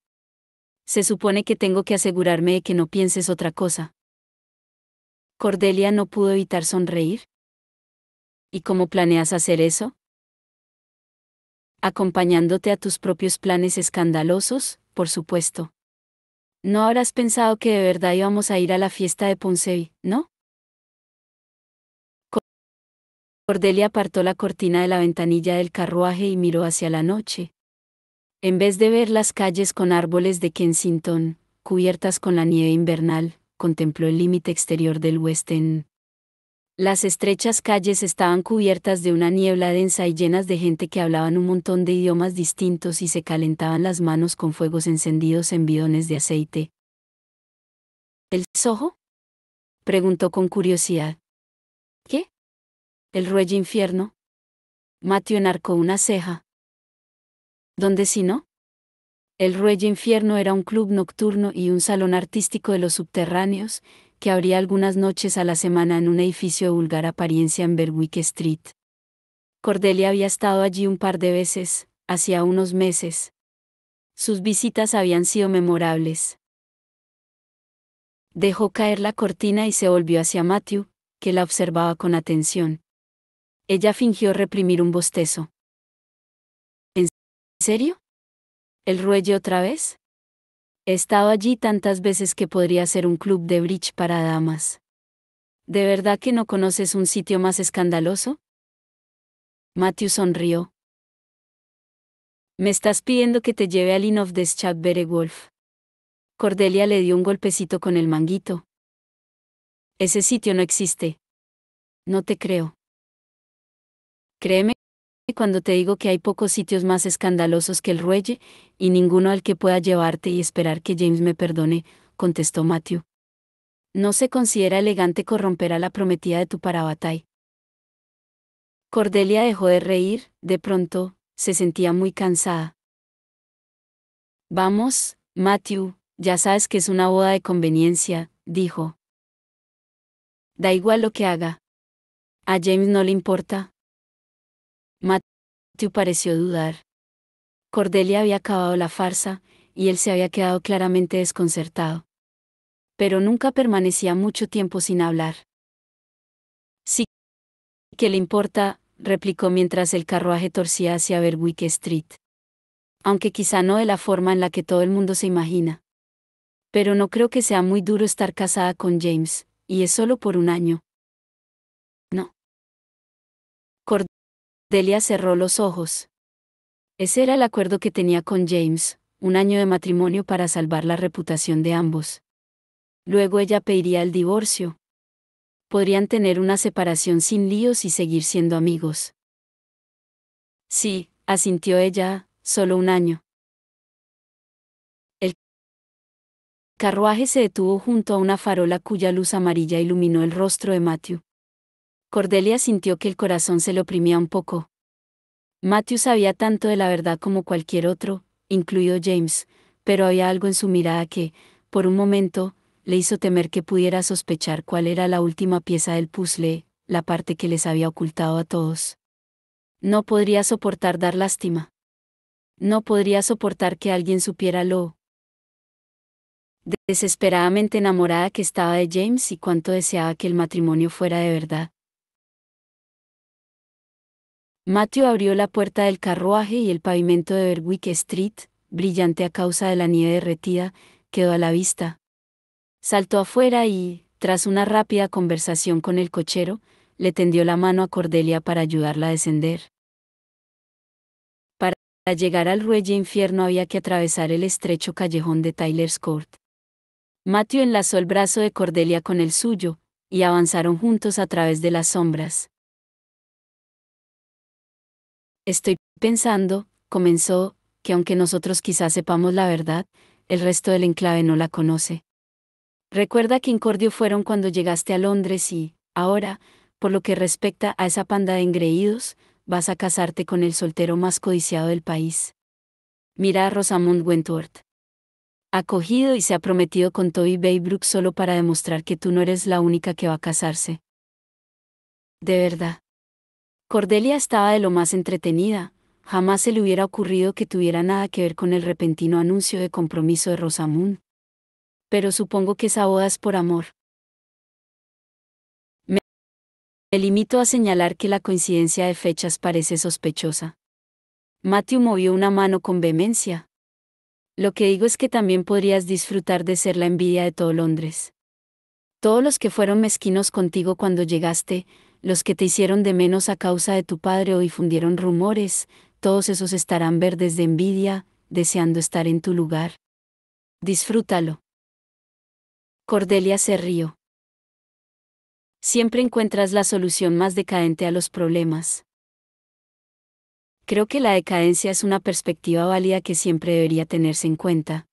Se supone que tengo que asegurarme de que no pienses otra cosa. Cordelia no pudo evitar sonreír. ¿Y cómo planeas hacer eso? Acompañándote a tus propios planes escandalosos, por supuesto. No habrás pensado que de verdad íbamos a ir a la fiesta de Poncey, ¿no? Cordelia apartó la cortina de la ventanilla del carruaje y miró hacia la noche. En vez de ver las calles con árboles de Kensington, cubiertas con la nieve invernal, contempló el límite exterior del West End. Las estrechas calles estaban cubiertas de una niebla densa y llenas de gente que hablaban un montón de idiomas distintos y se calentaban las manos con fuegos encendidos en bidones de aceite. ¿El Soho? Preguntó con curiosidad. ¿Qué? ¿El Ruelle Infierno? Matthew enarcó una ceja. ¿Dónde si no? El Ruelle Infierno era un club nocturno y un salón artístico de los subterráneos, que abría algunas noches a la semana en un edificio de vulgar apariencia en Berwick Street. Cordelia había estado allí un par de veces, hacía unos meses. Sus visitas habían sido memorables. Dejó caer la cortina y se volvió hacia Matthew, que la observaba con atención. Ella fingió reprimir un bostezo. ¿En serio? ¿El Ruelle otra vez? He estado allí tantas veces que podría ser un club de bridge para damas. ¿De verdad que no conoces un sitio más escandaloso? Matthew sonrió. Me estás pidiendo que te lleve al Inn of the Stradbere Wolf. Cordelia le dio un golpecito con el manguito. Ese sitio no existe. No te creo. Créeme cuando te digo que hay pocos sitios más escandalosos que el Ruelle, y ninguno al que pueda llevarte y esperar que James me perdone, contestó Matthew. No se considera elegante corromper a la prometida de tu parabatay. Cordelia dejó de reír, de pronto, se sentía muy cansada. Vamos, Matthew, ya sabes que es una boda de conveniencia, dijo. Da igual lo que haga. ¿A James no le importa? Matthew pareció dudar. Cordelia había acabado la farsa, y él se había quedado claramente desconcertado. Pero nunca permanecía mucho tiempo sin hablar. Sí que le importa, replicó mientras el carruaje torcía hacia Berwick Street. Aunque quizá no de la forma en la que todo el mundo se imagina. Pero no creo que sea muy duro estar casada con James, y es solo por un año. No. Cordelia cerró los ojos. Ese era el acuerdo que tenía con James, un año de matrimonio para salvar la reputación de ambos. Luego ella pediría el divorcio. Podrían tener una separación sin líos y seguir siendo amigos. Sí, asintió ella, solo un año. El carruaje se detuvo junto a una farola cuya luz amarilla iluminó el rostro de Matthew. Cordelia sintió que el corazón se le oprimía un poco. Matthew sabía tanto de la verdad como cualquier otro, incluido James, pero había algo en su mirada que, por un momento, le hizo temer que pudiera sospechar cuál era la última pieza del puzzle, la parte que les había ocultado a todos. No podría soportar dar lástima. No podría soportar que alguien supiera lo desesperadamente enamorada que estaba de James y cuánto deseaba que el matrimonio fuera de verdad. Matthew abrió la puerta del carruaje y el pavimento de Berwick Street, brillante a causa de la nieve derretida, quedó a la vista. Saltó afuera y, tras una rápida conversación con el cochero, le tendió la mano a Cordelia para ayudarla a descender. Para llegar al Ruelle Infierno había que atravesar el estrecho callejón de Tyler's Court. Matthew enlazó el brazo de Cordelia con el suyo, y avanzaron juntos a través de las sombras. Estoy pensando, comenzó, que aunque nosotros quizás sepamos la verdad, el resto del enclave no la conoce. Recuerda que incordio fueron cuando llegaste a Londres y, ahora, por lo que respecta a esa panda de engreídos, vas a casarte con el soltero más codiciado del país. Mira a Rosamund Wentworth. Ha cogido y se ha prometido con Toby Baybrook solo para demostrar que tú no eres la única que va a casarse. De verdad. Cordelia estaba de lo más entretenida, jamás se le hubiera ocurrido que tuviera nada que ver con el repentino anuncio de compromiso de Rosamund. Pero supongo que esa boda es por amor. Me limito a señalar que la coincidencia de fechas parece sospechosa. Matthew movió una mano con vehemencia. Lo que digo es que también podrías disfrutar de ser la envidia de todo Londres. Todos los que fueron mezquinos contigo cuando llegaste, los que te hicieron de menos a causa de tu padre o difundieron rumores, todos esos estarán verdes de envidia, deseando estar en tu lugar. Disfrútalo. Cordelia se rió. Siempre encuentras la solución más decadente a los problemas. Creo que la decadencia es una perspectiva válida que siempre debería tenerse en cuenta.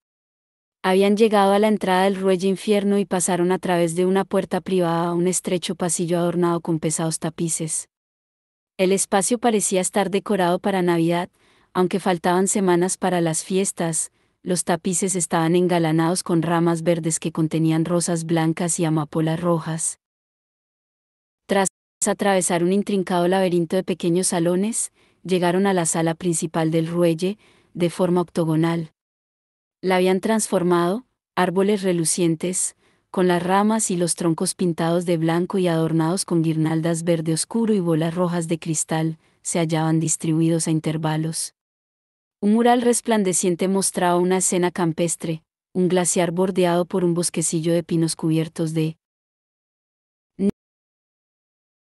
Habían llegado a la entrada del Ruelle Infierno y pasaron a través de una puerta privada a un estrecho pasillo adornado con pesados tapices. El espacio parecía estar decorado para Navidad, aunque faltaban semanas para las fiestas. Los tapices estaban engalanados con ramas verdes que contenían rosas blancas y amapolas rojas. Tras atravesar un intrincado laberinto de pequeños salones, llegaron a la sala principal del Ruelle, de forma octogonal. La habían transformado, árboles relucientes, con las ramas y los troncos pintados de blanco y adornados con guirnaldas verde oscuro y bolas rojas de cristal, se hallaban distribuidos a intervalos. Un mural resplandeciente mostraba una escena campestre, un glaciar bordeado por un bosquecillo de pinos cubiertos de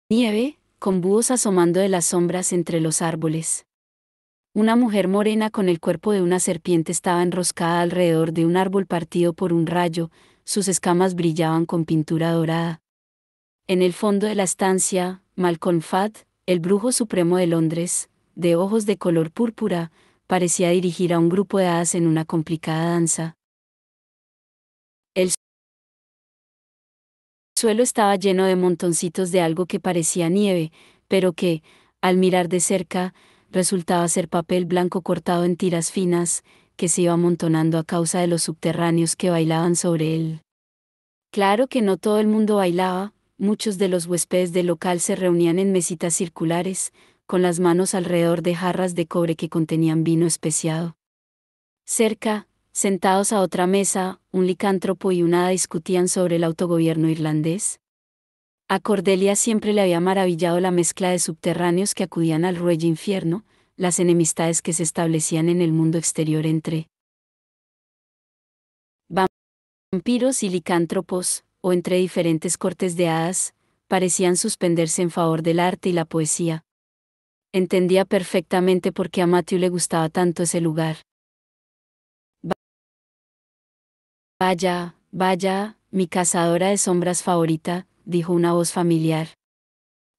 nieve, con búhos asomando de las sombras entre los árboles. Una mujer morena con el cuerpo de una serpiente estaba enroscada alrededor de un árbol partido por un rayo, sus escamas brillaban con pintura dorada. En el fondo de la estancia, Malcolm Fudd, el brujo supremo de Londres, de ojos de color púrpura, parecía dirigir a un grupo de hadas en una complicada danza. El suelo estaba lleno de montoncitos de algo que parecía nieve, pero que, al mirar de cerca, resultaba ser papel blanco cortado en tiras finas, que se iba amontonando a causa de los subterráneos que bailaban sobre él. Claro que no todo el mundo bailaba, muchos de los huéspedes del local se reunían en mesitas circulares, con las manos alrededor de jarras de cobre que contenían vino especiado. Cerca, sentados a otra mesa, un licántropo y una hada discutían sobre el autogobierno irlandés. A Cordelia siempre le había maravillado la mezcla de subterráneos que acudían al Ruelle Infierno, las enemistades que se establecían en el mundo exterior entre vampiros y licántropos, o entre diferentes cortes de hadas, parecían suspenderse en favor del arte y la poesía. Entendía perfectamente por qué a Matthew le gustaba tanto ese lugar. Vaya, vaya, mi cazadora de sombras favorita, dijo una voz familiar.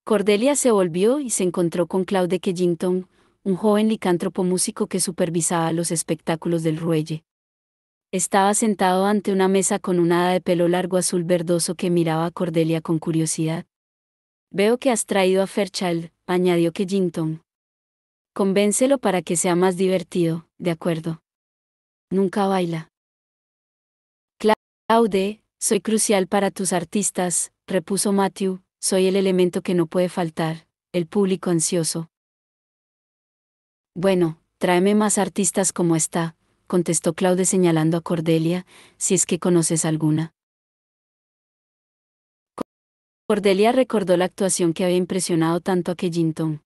Cordelia se volvió y se encontró con Claude Killington, un joven licántropo músico que supervisaba los espectáculos del Ruelle. Estaba sentado ante una mesa con una hada de pelo largo azul verdoso que miraba a Cordelia con curiosidad. Veo que has traído a Fairchild, añadió Killington. Convéncelo para que sea más divertido, de acuerdo. Nunca baila. Claude, soy crucial para tus artistas, repuso Matthew, soy el elemento que no puede faltar, el público ansioso. Bueno, tráeme más artistas como esta, contestó Claude señalando a Cordelia, si es que conoces alguna. Cordelia recordó la actuación que había impresionado tanto a Kensington.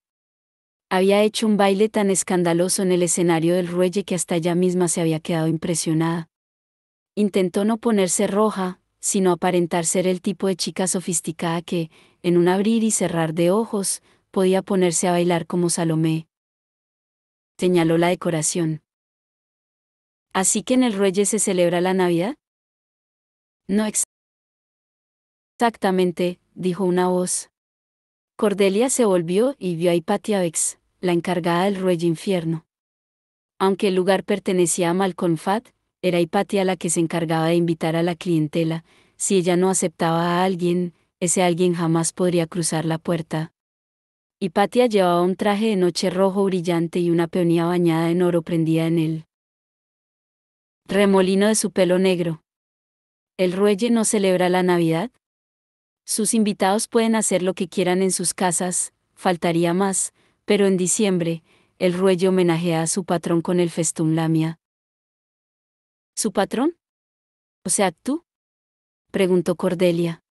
Había hecho un baile tan escandaloso en el escenario del Ruelle que hasta ella misma se había quedado impresionada. Intentó no ponerse roja, sino aparentar ser el tipo de chica sofisticada que, en un abrir y cerrar de ojos, podía ponerse a bailar como Salomé. Señaló la decoración. ¿Así que en el Ruelle se celebra la Navidad? No exactamente, dijo una voz. Cordelia se volvió y vio a Hypatia Vex, la encargada del Ruelle Infierno. Aunque el lugar pertenecía a Malcolm Fat, era Hypatia la que se encargaba de invitar a la clientela. Si ella no aceptaba a alguien, ese alguien jamás podría cruzar la puerta. Hypatia llevaba un traje de noche rojo brillante y una peonía bañada en oro prendida en el remolino de su pelo negro. ¿El Ruelle no celebra la Navidad? Sus invitados pueden hacer lo que quieran en sus casas, faltaría más, pero en diciembre, el Ruelle homenajea a su patrón con el Festum Lamia. ¿Su patrón? O sea, tú, preguntó Cordelia.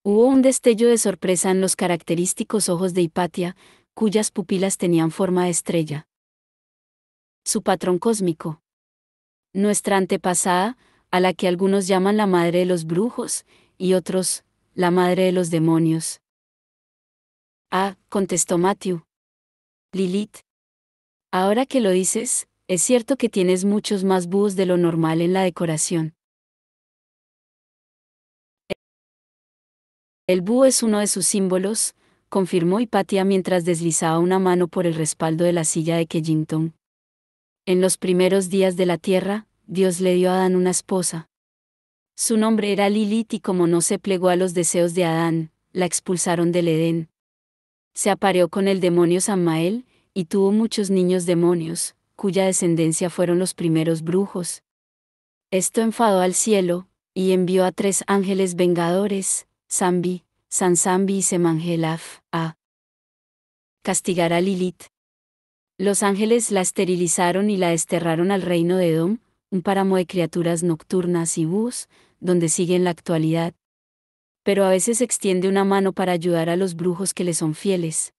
Hubo un destello de sorpresa en los característicos ojos de Hypatia, cuyas pupilas tenían forma de estrella. Su patrón cósmico. Nuestra antepasada, a la que algunos llaman la madre de los brujos, y otros, la madre de los demonios. Ah, contestó Matthew. Lilith. Ahora que lo dices, es cierto que tienes muchos más búhos de lo normal en la decoración. El búho es uno de sus símbolos, confirmó Hypatia mientras deslizaba una mano por el respaldo de la silla de Kensington. En los primeros días de la tierra, Dios le dio a Adán una esposa. Su nombre era Lilith y como no se plegó a los deseos de Adán, la expulsaron del Edén. Se apareó con el demonio Samael, y tuvo muchos niños demonios, cuya descendencia fueron los primeros brujos. Esto enfadó al cielo, y envió a 3 ángeles vengadores, Sambi, Sansambi y Semangelaf, a castigar a Lilith. Los ángeles la esterilizaron y la desterraron al reino de Edom, un páramo de criaturas nocturnas y búhos, donde sigue en la actualidad. Pero a veces extiende una mano para ayudar a los brujos que le son fieles.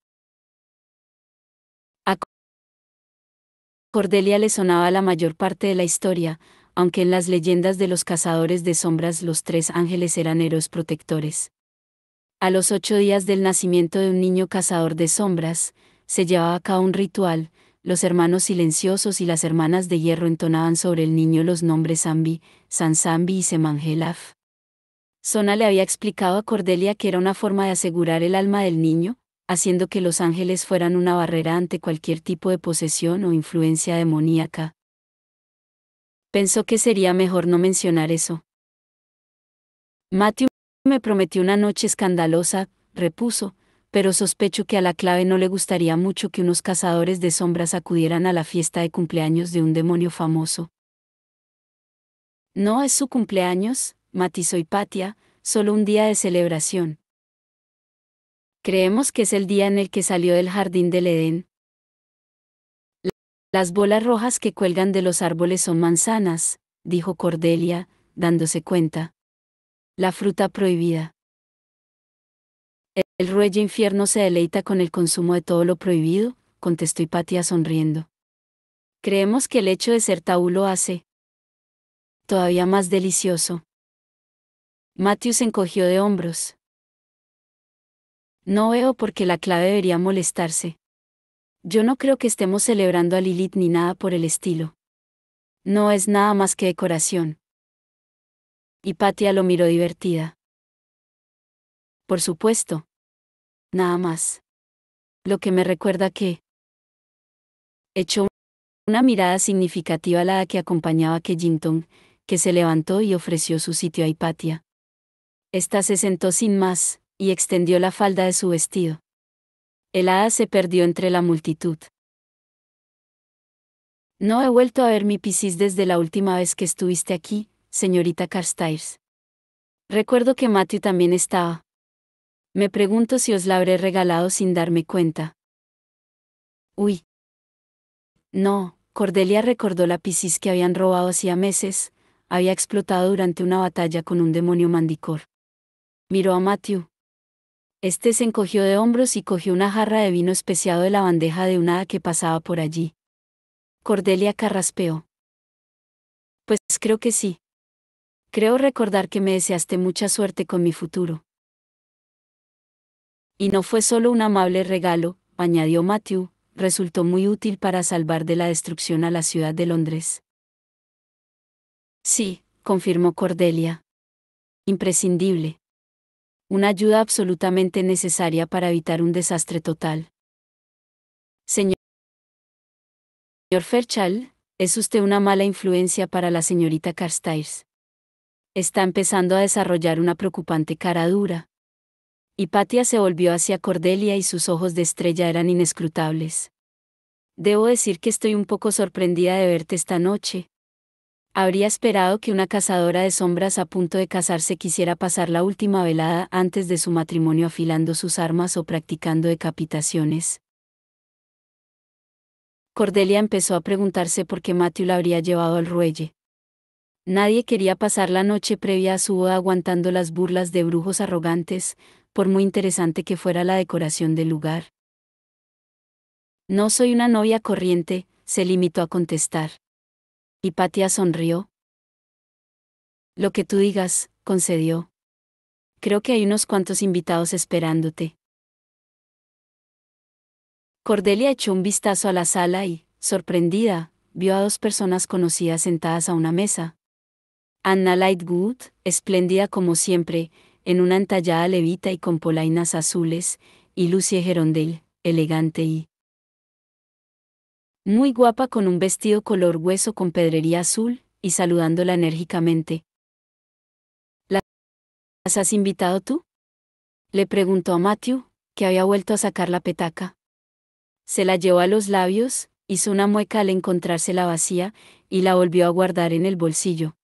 A Cordelia le sonaba la mayor parte de la historia, aunque en las leyendas de los cazadores de sombras los 3 ángeles eran héroes protectores. A los 8 días del nacimiento de un niño cazador de sombras, se llevaba a cabo un ritual. Los hermanos silenciosos y las hermanas de hierro entonaban sobre el niño los nombres Sambi, Sansambi y Semangelaf. Sona le había explicado a Cordelia que era una forma de asegurar el alma del niño, haciendo que los ángeles fueran una barrera ante cualquier tipo de posesión o influencia demoníaca. Pensó que sería mejor no mencionar eso. Matthew me prometió una noche escandalosa, repuso, pero sospecho que a la clave no le gustaría mucho que unos cazadores de sombras acudieran a la fiesta de cumpleaños de un demonio famoso. No es su cumpleaños, matizó Hypatia, solo un día de celebración. Creemos que es el día en el que salió del jardín del Edén. Las bolas rojas que cuelgan de los árboles son manzanas, dijo Cordelia, dándose cuenta. La fruta prohibida. El Ruelle Infierno se deleita con el consumo de todo lo prohibido, contestó Hypatia sonriendo. Creemos que el hecho de ser tabú lo hace todavía más delicioso. Matthew se encogió de hombros. No veo por qué la clave debería molestarse. Yo no creo que estemos celebrando a Lilith ni nada por el estilo. No es nada más que decoración. Hypatia lo miró divertida. Por supuesto. Nada más. Lo que me recuerda que echó una mirada significativa a la que acompañaba a Kensington, que se levantó y ofreció su sitio a Hypatia. Esta se sentó sin más, y extendió la falda de su vestido. El hada se perdió entre la multitud. No he vuelto a ver mi Piscis desde la última vez que estuviste aquí, señorita Carstairs. Recuerdo que Matthew también estaba. Me pregunto si os la habré regalado sin darme cuenta. Uy, no, Cordelia recordó la Piscis que habían robado hacía meses, había explotado durante una batalla con un demonio mandicor. Miró a Matthew. Este se encogió de hombros y cogió una jarra de vino especiado de la bandeja de una hada que pasaba por allí. Cordelia carraspeó. Pues creo que sí. Creo recordar que me deseaste mucha suerte con mi futuro. Y no fue solo un amable regalo, añadió Matthew, resultó muy útil para salvar de la destrucción a la ciudad de Londres. Sí, confirmó Cordelia. Imprescindible. Una ayuda absolutamente necesaria para evitar un desastre total. Señor Fairchild, es usted una mala influencia para la señorita Carstairs. Está empezando a desarrollar una preocupante cara dura. Hipatia se volvió hacia Cordelia y sus ojos de estrella eran inescrutables. Debo decir que estoy un poco sorprendida de verte esta noche. Habría esperado que una cazadora de sombras a punto de casarse quisiera pasar la última velada antes de su matrimonio afilando sus armas o practicando decapitaciones. Cordelia empezó a preguntarse por qué Matthew la habría llevado al ruelle. Nadie quería pasar la noche previa a su boda aguantando las burlas de brujos arrogantes, por muy interesante que fuera la decoración del lugar. No soy una novia corriente, se limitó a contestar. Hipatia sonrió. Lo que tú digas, concedió. Creo que hay unos cuantos invitados esperándote. Cordelia echó un vistazo a la sala y, sorprendida, vio a dos personas conocidas sentadas a una mesa. Anna Lightwood, espléndida como siempre, en una entallada levita y con polainas azules, y Lucie Gerondale, elegante y muy guapa con un vestido color hueso con pedrería azul, y saludándola enérgicamente. ¿Las has invitado tú? Le preguntó a Matthew, que había vuelto a sacar la petaca. Se la llevó a los labios, hizo una mueca al encontrársela vacía, y la volvió a guardar en el bolsillo.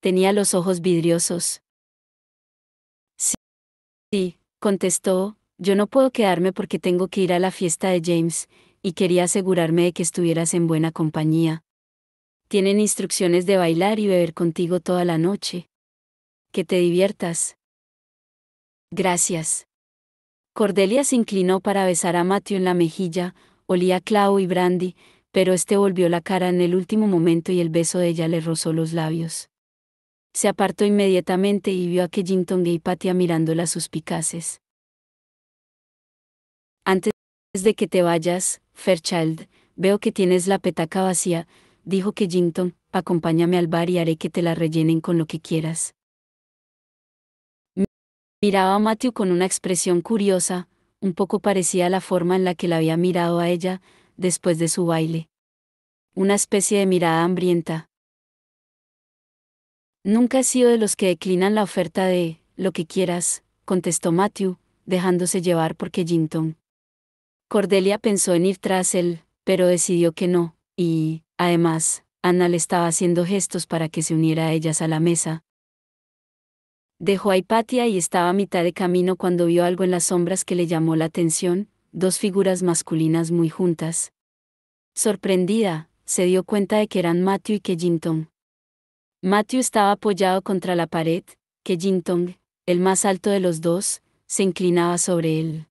Tenía los ojos vidriosos. Sí, contestó, yo no puedo quedarme porque tengo que ir a la fiesta de James, y quería asegurarme de que estuvieras en buena compañía. Tienen instrucciones de bailar y beber contigo toda la noche. Que te diviertas. Gracias. Cordelia se inclinó para besar a Matthew en la mejilla, olía a clavo y brandy, pero este volvió la cara en el último momento y el beso de ella le rozó los labios. Se apartó inmediatamente y vio a Killington e Hipatia mirándola suspicaces. Antes de que te vayas, Fairchild, veo que tienes la petaca vacía, dijo Killington, acompáñame al bar y haré que te la rellenen con lo que quieras. Miraba a Matthew con una expresión curiosa, un poco parecida a la forma en la que la había mirado a ella, después de su baile. Una especie de mirada hambrienta. Nunca he sido de los que declinan la oferta de, lo que quieras, contestó Matthew, dejándose llevar por Killington. Cordelia pensó en ir tras él, pero decidió que no, y, además, Anna le estaba haciendo gestos para que se uniera a ellas a la mesa. Dejó a Hipatia y estaba a mitad de camino cuando vio algo en las sombras que le llamó la atención, dos figuras masculinas muy juntas. Sorprendida, se dio cuenta de que eran Matthew y Killington. Matthew estaba apoyado contra la pared, Killington, el más alto de los dos, se inclinaba sobre él.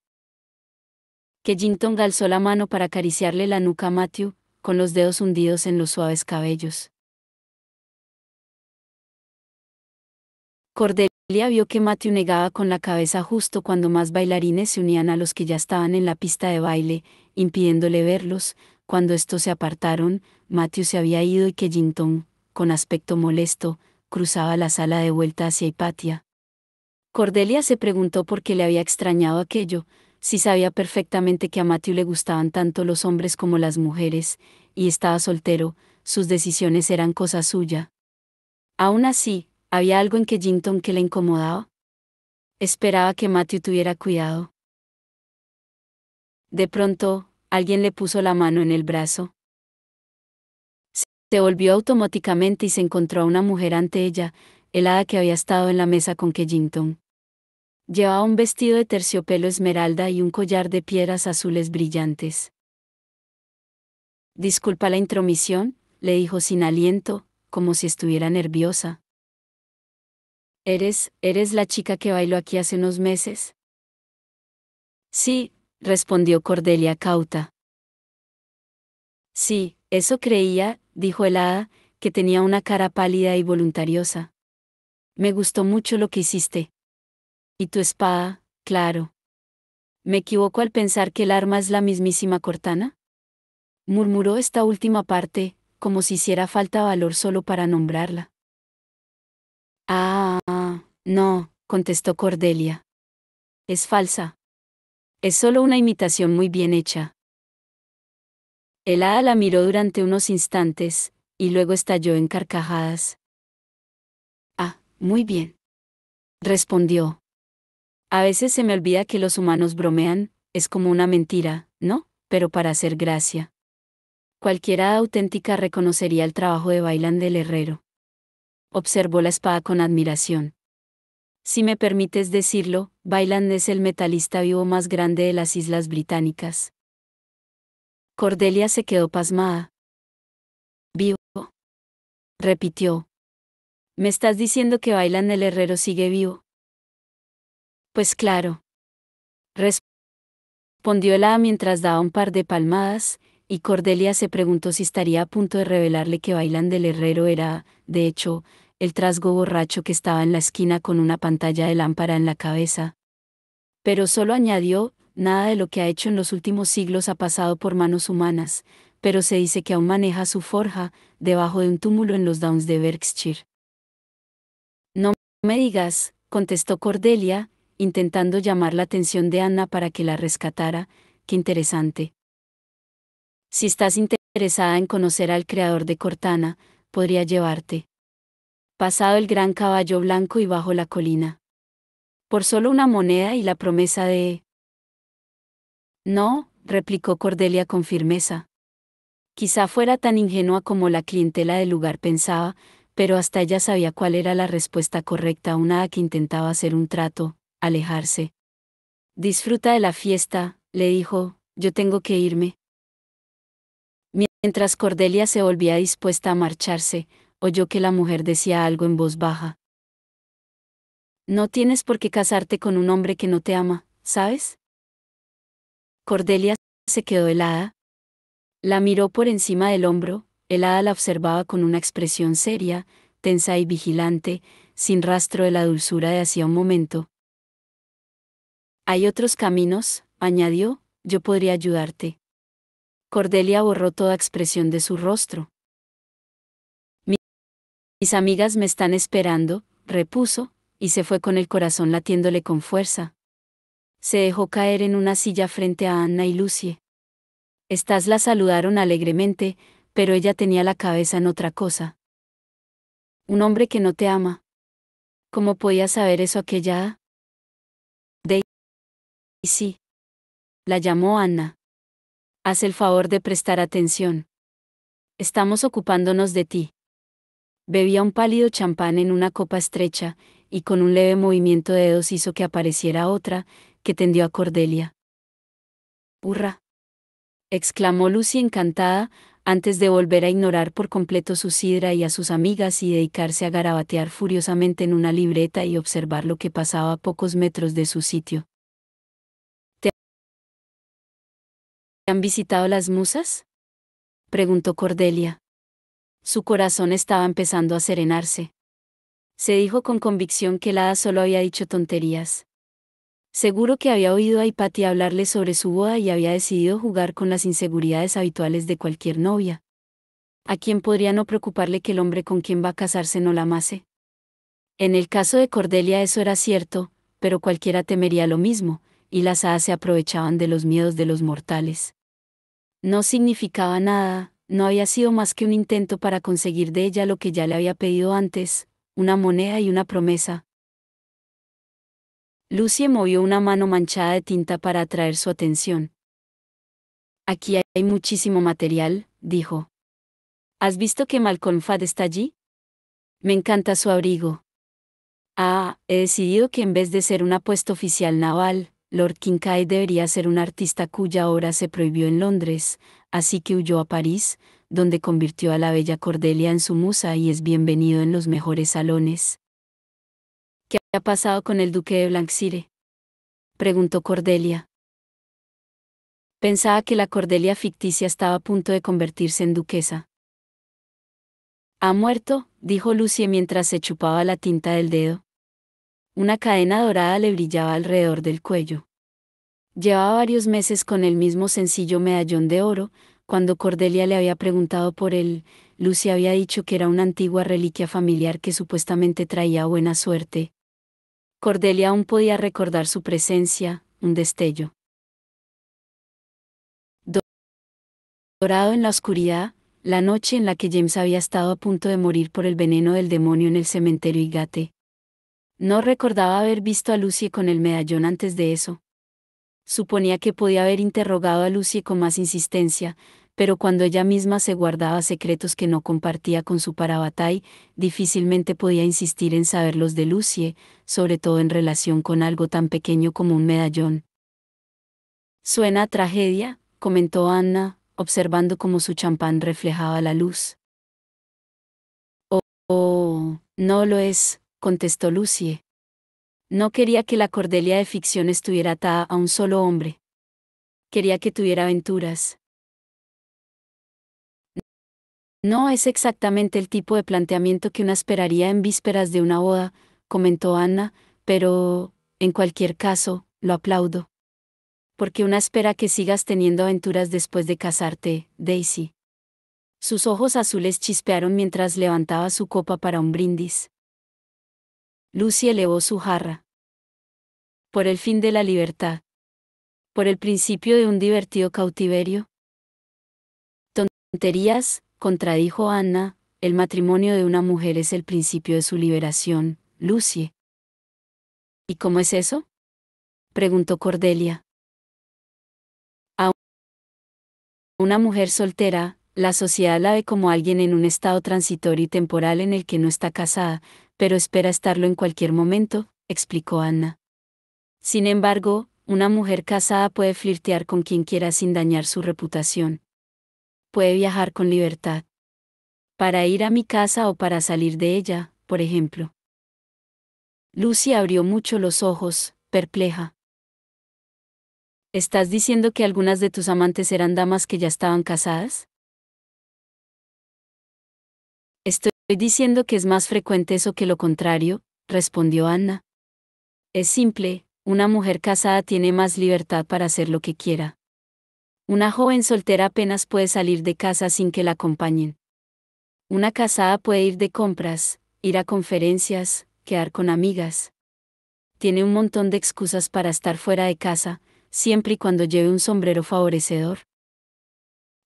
Killington alzó la mano para acariciarle la nuca a Matthew, con los dedos hundidos en los suaves cabellos. Cordelia vio que Matthew negaba con la cabeza justo cuando más bailarines se unían a los que ya estaban en la pista de baile, impidiéndole verlos. Cuando estos se apartaron, Matthew se había ido y Killington, con aspecto molesto, cruzaba la sala de vuelta hacia Hipatia. Cordelia se preguntó por qué le había extrañado aquello, si sabía perfectamente que a Matthew le gustaban tanto los hombres como las mujeres, y estaba soltero, sus decisiones eran cosa suya. Aún así, ¿había algo en Killington que le incomodaba? Esperaba que Matthew tuviera cuidado. De pronto, alguien le puso la mano en el brazo. Se volvió automáticamente y se encontró a una mujer ante ella, el hada que había estado en la mesa con Killington. Llevaba un vestido de terciopelo esmeralda y un collar de piedras azules brillantes. Disculpa la intromisión, le dijo sin aliento, como si estuviera nerviosa. ¿Eres la chica que bailó aquí hace unos meses? Sí, respondió Cordelia cauta. Sí, eso creía, dijo el hada, que tenía una cara pálida y voluntariosa. Me gustó mucho lo que hiciste. Y tu espada, claro. ¿Me equivoco al pensar que el arma es la mismísima Cortana? Murmuró esta última parte, como si hiciera falta valor solo para nombrarla. No, contestó Cordelia. Es falsa. Es solo una imitación muy bien hecha. El hada la miró durante unos instantes, y luego estalló en carcajadas. Muy bien. Respondió. A veces se me olvida que los humanos bromean, es como una mentira, ¿no? Pero para hacer gracia. Cualquier hada auténtica reconocería el trabajo de Bailan del herrero. Observó la espada con admiración. Si me permites decirlo, Bailan es el metalista vivo más grande de las Islas Británicas. Cordelia se quedó pasmada. Vivo. Repitió. ¿Me estás diciendo que Bailan el herrero sigue vivo? Pues claro. Respondió el hada mientras daba un par de palmadas, y Cordelia se preguntó si estaría a punto de revelarle que Bailan del herrero era, de hecho, el trasgo borracho que estaba en la esquina con una pantalla de lámpara en la cabeza. Pero solo añadió, nada de lo que ha hecho en los últimos siglos ha pasado por manos humanas, pero se dice que aún maneja su forja, debajo de un túmulo en los Downs de Berkshire. No me digas, contestó Cordelia, intentando llamar la atención de Anna para que la rescatara, qué interesante. Si estás interesada en conocer al creador de Cortana, podría llevarte. Pasado el gran caballo blanco y bajo la colina. Por solo una moneda y la promesa de... No, replicó Cordelia con firmeza. Quizá fuera tan ingenua como la clientela del lugar pensaba, pero hasta ella sabía cuál era la respuesta correcta a una que intentaba hacer un trato, alejarse. Disfruta de la fiesta, le dijo, yo tengo que irme. Mientras Cordelia se volvía dispuesta a marcharse, oyó que la mujer decía algo en voz baja. No tienes por qué casarte con un hombre que no te ama, ¿sabes? Cordelia se quedó helada. La miró por encima del hombro, el hada la observaba con una expresión seria, tensa y vigilante, sin rastro de la dulzura de hacía un momento. Hay otros caminos, añadió, yo podría ayudarte. Cordelia borró toda expresión de su rostro. Mis amigas me están esperando, repuso, y se fue con el corazón latiéndole con fuerza. Se dejó caer en una silla frente a Anna y Lucie. Estas la saludaron alegremente, pero ella tenía la cabeza en otra cosa. Un hombre que no te ama. ¿Cómo podía saber eso aquella? Daisy. La llamó Anna. Haz el favor de prestar atención. Estamos ocupándonos de ti. Bebía un pálido champán en una copa estrecha, y con un leve movimiento de dedos hizo que apareciera otra, que tendió a Cordelia. ¡Hurra! Exclamó Lucy encantada, antes de volver a ignorar por completo su sidra y a sus amigas y dedicarse a garabatear furiosamente en una libreta y observar lo que pasaba a pocos metros de su sitio. ¿Te han visitado las musas? Preguntó Cordelia. Su corazón estaba empezando a serenarse. Se dijo con convicción que el hada solo había dicho tonterías. Seguro que había oído a Hipatia hablarle sobre su boda y había decidido jugar con las inseguridades habituales de cualquier novia. ¿A quién podría no preocuparle que el hombre con quien va a casarse no la amase? En el caso de Cordelia eso era cierto, pero cualquiera temería lo mismo, y las hadas se aprovechaban de los miedos de los mortales. No significaba nada, no había sido más que un intento para conseguir de ella lo que ya le había pedido antes, una moneda y una promesa. Lucie movió una mano manchada de tinta para atraer su atención. Aquí hay muchísimo material, dijo. ¿Has visto que Malcolm Fad está allí? Me encanta su abrigo. He decidido que en vez de ser un apuesto oficial naval, Lord Kincaid debería ser un artista cuya obra se prohibió en Londres, así que huyó a París, donde convirtió a la bella Cordelia en su musa y es bienvenido en los mejores salones. ¿Qué ha pasado con el duque de Blankshire?, preguntó Cordelia. Pensaba que la Cordelia ficticia estaba a punto de convertirse en duquesa. Ha muerto, dijo Lucie mientras se chupaba la tinta del dedo. Una cadena dorada le brillaba alrededor del cuello. Llevaba varios meses con el mismo sencillo medallón de oro. Cuando Cordelia le había preguntado por él, Lucie había dicho que era una antigua reliquia familiar que supuestamente traía buena suerte. Cordelia aún podía recordar su presencia, un destello dorado en la oscuridad, la noche en la que James había estado a punto de morir por el veneno del demonio en el cementerio Highgate. No recordaba haber visto a Lucie con el medallón antes de eso. Suponía que podía haber interrogado a Lucie con más insistencia, pero cuando ella misma se guardaba secretos que no compartía con su parabatay, difícilmente podía insistir en saberlos de Lucie, sobre todo en relación con algo tan pequeño como un medallón. Suena a tragedia, comentó Anna, observando cómo su champán reflejaba la luz. Oh, no lo es, contestó Lucie. No quería que la Cordelia de ficción estuviera atada a un solo hombre. Quería que tuviera aventuras. No es exactamente el tipo de planteamiento que una esperaría en vísperas de una boda, comentó Anna, pero, en cualquier caso, lo aplaudo. Porque una espera que sigas teniendo aventuras después de casarte, Daisy. Sus ojos azules chispearon mientras levantaba su copa para un brindis. Lucy elevó su jarra. Por el fin de la libertad. Por el principio de un divertido cautiverio. Tonterías, contradijo Anna, el matrimonio de una mujer es el principio de su liberación, Lucy. ¿Y cómo es eso?, preguntó Cordelia. A una mujer soltera, la sociedad la ve como alguien en un estado transitorio y temporal en el que no está casada, pero espera estarlo en cualquier momento, explicó Anna. Sin embargo, una mujer casada puede flirtear con quien quiera sin dañar su reputación. Puede viajar con libertad. Para ir a mi casa o para salir de ella, por ejemplo. Lucy abrió mucho los ojos, perpleja. ¿Estás diciendo que algunas de tus amantes eran damas que ya estaban casadas? Estoy diciendo que es más frecuente eso que lo contrario, respondió Anna. Es simple, una mujer casada tiene más libertad para hacer lo que quiera. Una joven soltera apenas puede salir de casa sin que la acompañen. Una casada puede ir de compras, ir a conferencias, quedar con amigas. Tiene un montón de excusas para estar fuera de casa, siempre y cuando lleve un sombrero favorecedor.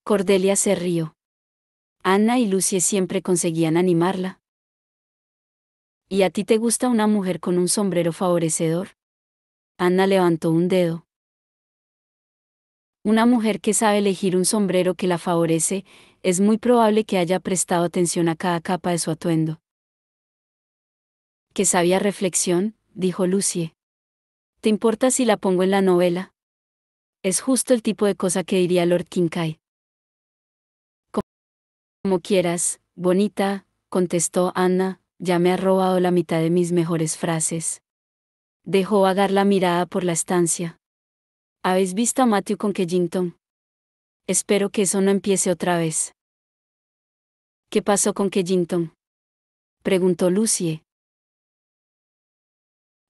Cordelia se rió. Anna y Lucie siempre conseguían animarla. ¿Y a ti te gusta una mujer con un sombrero favorecedor? Anna levantó un dedo. Una mujer que sabe elegir un sombrero que la favorece, es muy probable que haya prestado atención a cada capa de su atuendo. ¡Qué sabia reflexión!, dijo Lucie. ¿Te importa si la pongo en la novela? Es justo el tipo de cosa que diría Lord Kincaid. Como quieras, bonita, contestó Anna, ya me has robado la mitad de mis mejores frases. Dejó vagar la mirada por la estancia. ¿Habéis visto a Matthew con Kensington? Espero que eso no empiece otra vez. ¿Qué pasó con Kensington?, preguntó Lucie.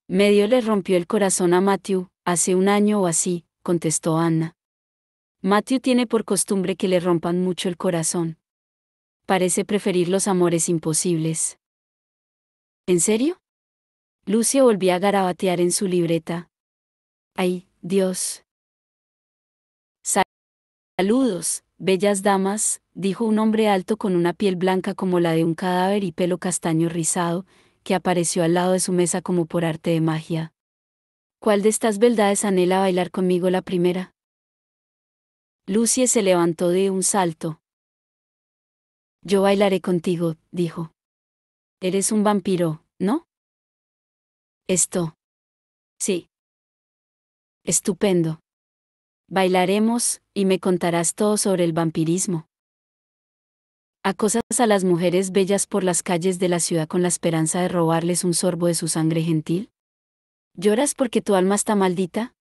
Medio le rompió el corazón a Matthew, hace un año o así, contestó Anna. Matthew tiene por costumbre que le rompan mucho el corazón. Parece preferir los amores imposibles. ¿En serio? Lucie volvía a garabatear en su libreta. ¡Ay, Dios! Saludos, bellas damas, dijo un hombre alto con una piel blanca como la de un cadáver y pelo castaño rizado, que apareció al lado de su mesa como por arte de magia. ¿Cuál de estas beldades anhela bailar conmigo la primera? Lucie se levantó de un salto. Yo bailaré contigo, dijo. Eres un vampiro, ¿no? Esto. Sí. Estupendo. Bailaremos, y me contarás todo sobre el vampirismo. Acosas a las mujeres bellas por las calles de la ciudad con la esperanza de robarles un sorbo de su sangre gentil. ¿Lloras porque tu alma está maldita?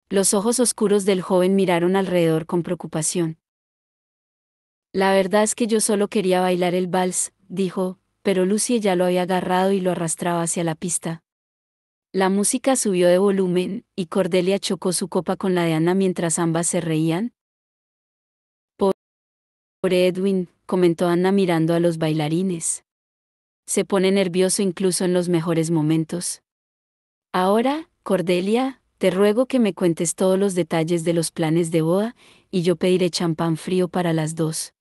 Los ojos oscuros del joven miraron alrededor con preocupación. La verdad es que yo solo quería bailar el vals, dijo, pero Lucy ya lo había agarrado y lo arrastraba hacia la pista. La música subió de volumen, y Cordelia chocó su copa con la de Ana mientras ambas se reían. Pobre Edwin, comentó Ana mirando a los bailarines. Se pone nervioso incluso en los mejores momentos. Ahora, Cordelia, te ruego que me cuentes todos los detalles de los planes de boda, y yo pediré champán frío para las dos.